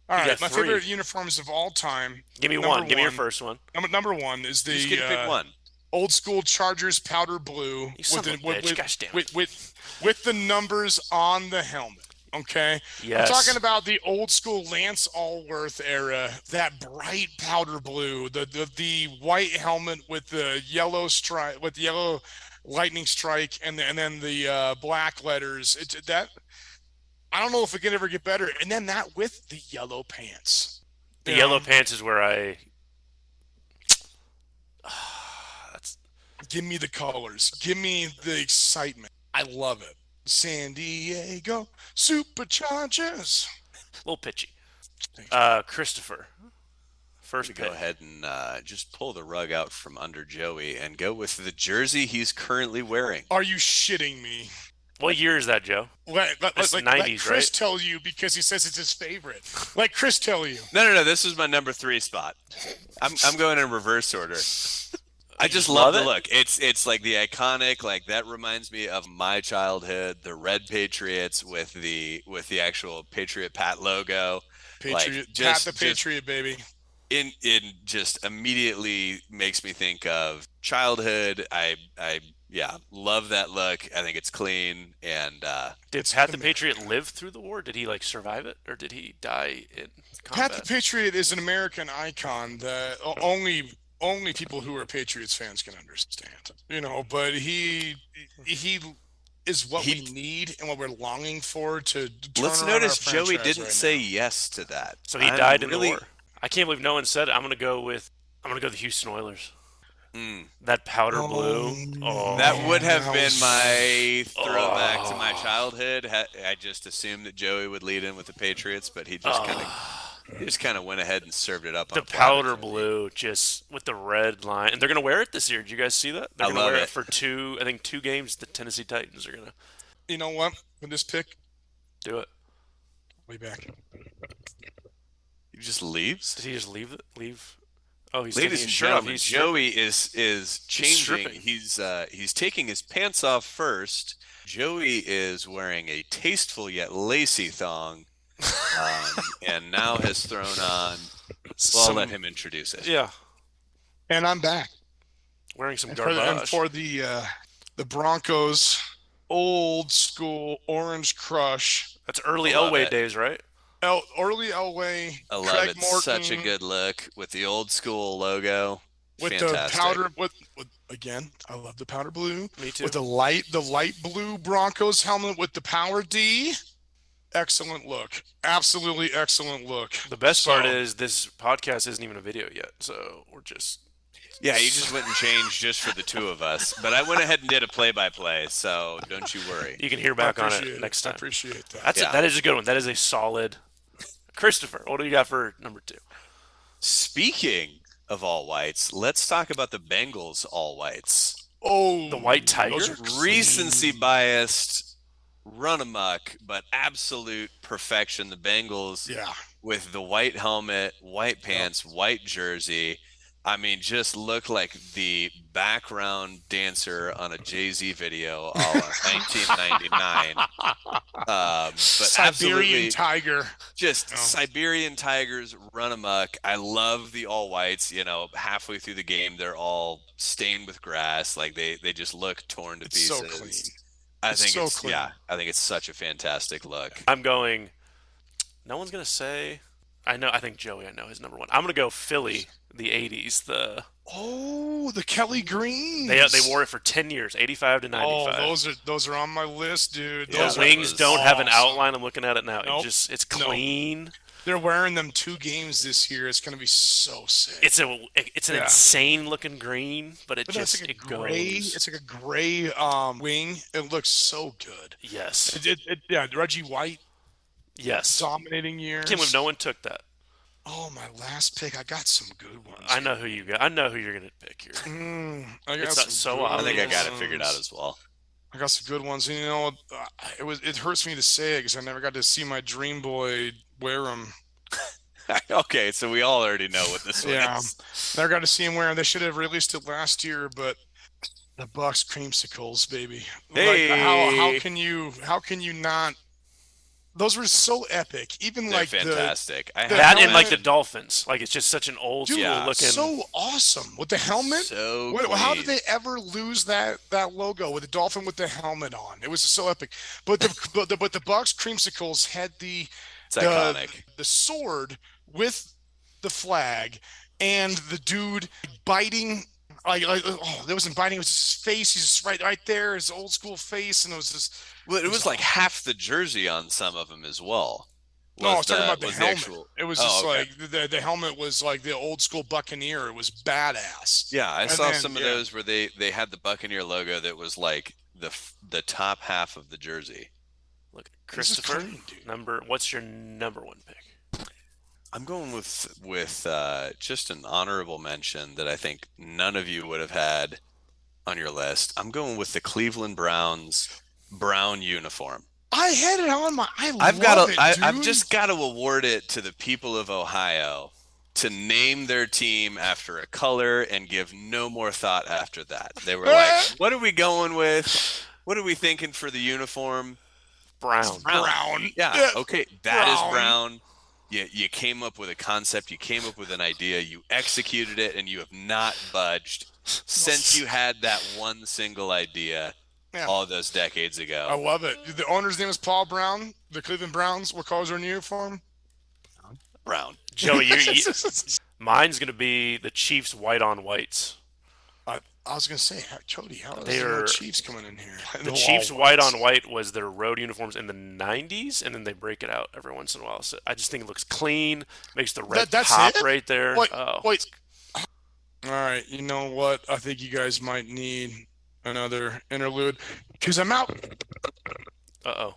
All You right, got my 3. favorite uniforms of all time. Give me Number one. Give me your one. first one. Number one is You just get to pick one. old school Chargers powder blue You son of a bitch. Gosh damn it. with the numbers on the helmet. Okay. Yes. I'm talking about the old school Lance Allworth era, that bright powder blue, the white helmet with the yellow stripe, with the yellow lightning strike, and then the black letters. I don't know if it can ever get better. And then that with the yellow pants. The You yellow know? pants is where I. Give me the colors. Give me the excitement. I love it. San Diego Superchargers. A little pitchy. Thank you. Christopher. First Go pick. ahead and just pull the rug out from under Joey and go with the jersey he's currently wearing. Are you shitting me? What year is that, Joe? Let It's 90s, Chris right? tell you because he says it's his favorite. Let Chris tell you. No. This is my number 3 spot. I'm going in reverse order. I just love love the it? look. It's like the iconic, like that reminds me of my childhood, the red Patriots with the actual Patriot Pat logo. Patriot, Pat the Patriot, baby. In just immediately makes me think of childhood. I yeah, love that look. I think it's clean and Did Pat the Patriot live through the war? Did he like survive it, or did he die in combat? Pat the Patriot is an American icon that only people who are Patriots fans can understand. But he is what we need and what we're longing for to turn let's around notice our Joey franchise didn't right say now. yes to that. So he died in the war. I can't believe no one said it. I'm gonna go the Houston Oilers. That powder blue. Oh, that would have been my throwback to my childhood. I just assumed that Joey would lead in with the Patriots, but he just kind of went ahead and served it up. The powder blue, just with the red line, and they're gonna wear it this year. Did you guys see that? They're gonna wear it for two games. The Tennessee Titans are gonna. You know what? With this pick, do it. Way back. He just leaves. Did he just leave? Oh, he's ladies and gentlemen. Joey is changing. He's taking his pants off first. Joey is wearing a tasteful yet lacy thong, and now has thrown on. Well, I'll let him introduce it. Yeah. And I'm back. Wearing some garbage. And for the Broncos old school Orange Crush. That's early Elway days, right? Early Elway. I love Craig it. Morton, such a good look with the old school logo. With Fantastic. the powder, again, I love the powder blue. Me too. With the light blue Broncos helmet with the power D. Excellent look. Absolutely excellent look. The best part is this podcast isn't even a video yet, so we're just. Yeah, you just went and changed just for the two of us. But I went ahead and did a play-by-play, so don't you worry. You can hear back on it next time. I appreciate that. That is a good one. That is a solid. Christopher, what do you got for number 2? Speaking of all whites, let's talk about the Bengals all whites. Oh, the white tiger. Recency biased, run amok, but absolute perfection. The Bengals, with the white helmet, white pants, white jersey. I mean, just look like the background dancer on a Jay-Z video a la 1999. But Siberian tiger. Just Siberian tigers run amok. I love the all whites. Halfway through the game, they're all stained with grass. Like they just look torn to pieces. So clean. I think it's such a fantastic look. I'm going. No one's gonna say. I think Joey. I know his number 1. I'm gonna go Philly. The 80s, the Kelly Greens. They wore it for 10 years, 85 to 95. Oh, those are on my list, dude. Those wings don't have an outline. I'm looking at it now. Nope. It's clean. Nope. They're wearing them 2 games this year. It's gonna be so sick. It's an insane looking green, but it goes. It's like a gray wing. It looks so good. Yes. Reggie White. Yes. Dominating years. I can't believe no one took that. Oh, my last pick. I got some good ones. I know who you got. I know who you're gonna pick here. I got some so I think I got it figured out as well. I got some good ones. And, it hurts me to say it because I never got to see my dream boy wear them. Okay, so we all already know what this one is. Never got to see him wear them. They should have released it last year, but the Bucks creamsicles, baby. Hey. Like, how can you not? Those were so epic. Even They're like fantastic. That and like the Dolphins. Like it's just such an old school looking. So awesome with the helmet. So how did they ever lose that logo with the dolphin with the helmet on? It was so epic. But the Bucks creamsicles had it's iconic. The sword with the flag and the dude biting. There wasn't biting. It was his face. He's just right there. His old school face, and it was just. Well, it was like half the jersey on some of them as well. No, I was talking about the helmet. It was just like the helmet was like the old school Buccaneer. It was badass. Yeah, I saw some of those where they had the Buccaneer logo that was like the top half of the jersey. Look, Christopher, what's your number 1 pick? I'm going with just an honorable mention that I think none of you would have had on your list. I'm going with the Cleveland Browns brown uniform. I had it on my. I've just got to award it to the people of Ohio to name their team after a color and give no more thought after that. They were like, "What are we going with? What are we thinking for the uniform?" Brown. Brown. Yeah. Okay, that is brown. brown. You came up with a concept. You came up with an idea. You executed it, and you have not budged since you had that one single idea all those decades ago. I love it. The owner's name is Paul Brown. The Cleveland Browns. What color's their uniform? Brown. Joey, mine's going to be the Chiefs white on whites. I was going to say, Jody, how is there no Chiefs coming in here? The Chiefs white on white was their road uniforms in the 90s, and then they break it out every once in a while. So I just think it looks clean, makes the red pop right there. Wait. All right, you know what? I think you guys might need another interlude because I'm out. Uh-oh.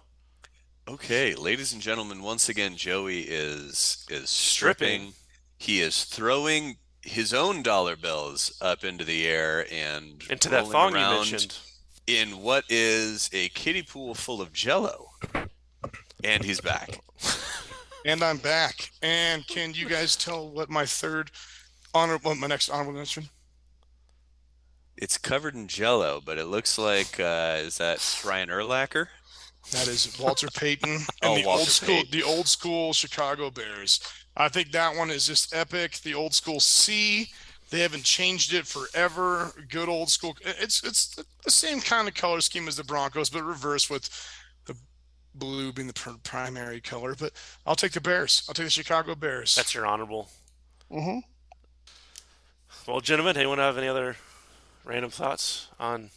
Okay, ladies and gentlemen, once again, Joey is stripping. He is throwing his own dollar bills up into the air and into that thong you mentioned in what is a kiddie pool full of Jello. And he's back. And I'm back. And can you guys tell what my next honorable mention? It's covered in Jello, but it looks like is that Ryan Urlacher? That is Walter Payton and the old school Chicago Bears. I think that one is just epic. The old school C, they haven't changed it forever. Good old school. It's the same kind of color scheme as the Broncos, but reversed with the blue being the primary color. But I'll take the Bears. I'll take the Chicago Bears. That's your honorable. Mm-hmm. Well, gentlemen, anyone have any other random thoughts on?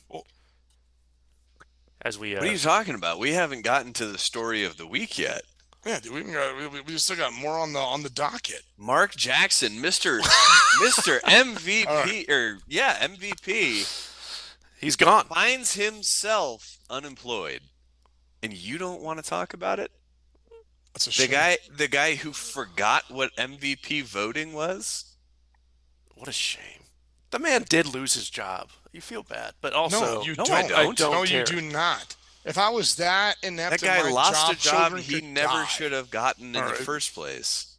As we, what are you talking about? We haven't gotten to the story of the week yet. Yeah, dude, we still got more on the docket. Mark Jackson, Mr. MVP, right. MVP. He's gone. Finds himself unemployed, and you don't want to talk about it. That's a shame. The guy who forgot what MVP voting was. What a shame. The man did lose his job. You feel bad, but also no, you don't. I don't. No, you do not. If I was that inept, that guy lost a job he never die. should have gotten in the first place.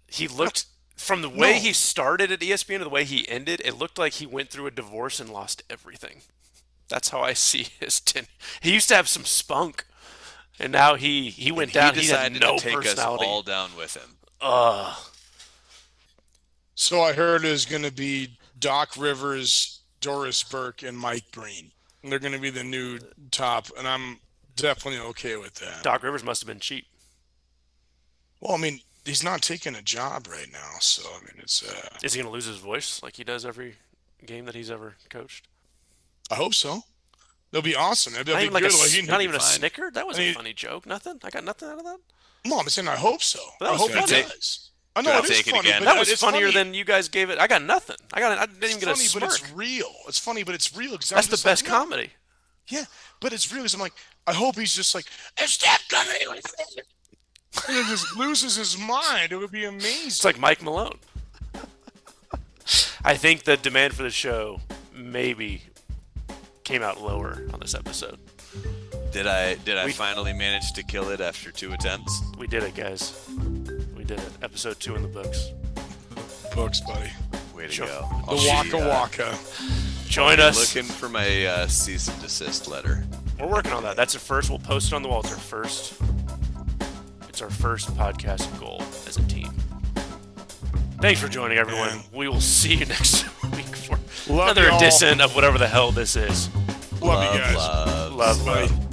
He looked from the way he started at ESPN to the way he ended. It looked like he went through a divorce and lost everything. That's how I see his tenure. He used to have some spunk, and now he went down. He had no to take personality. Us all down with him. So I heard is going to be Doc Rivers, Doris Burke, and Mike Breen. They're going to be the new top, and I'm definitely okay with that. Doc Rivers must have been cheap. Well, I mean, he's not taking a job right now, so I mean, it's. Is he going to lose his voice like he does every game that he's ever coached? I hope so. They'll be awesome. They'll be like good. Not even a snicker? That was a funny joke. Nothing? I got nothing out of that? No, I'm saying I hope so. I hope it does. I know it is funny. That was funnier than you guys gave it. I got nothing. I didn't even get a smirk. But it's real. It's funny, but it's real. That's the best comedy. Yeah, but it's real. I'm like, I hope he's just like, is that coming? He just loses his mind. It would be amazing. It's like Mike Malone. I think the demand for the show maybe came out lower on this episode. Did I finally manage to kill it after 2 attempts? We did it, guys. We did it. Episode 2 in the books. Books, buddy. Way to go. The Waka Waka. Join us. Looking for my cease and desist letter. We're working on that. That's a first. We'll post it on the wall. It's our first podcast goal as a team. Thanks for joining, everyone. We will see you next week for another edition of whatever the hell this is. Love you guys. Love.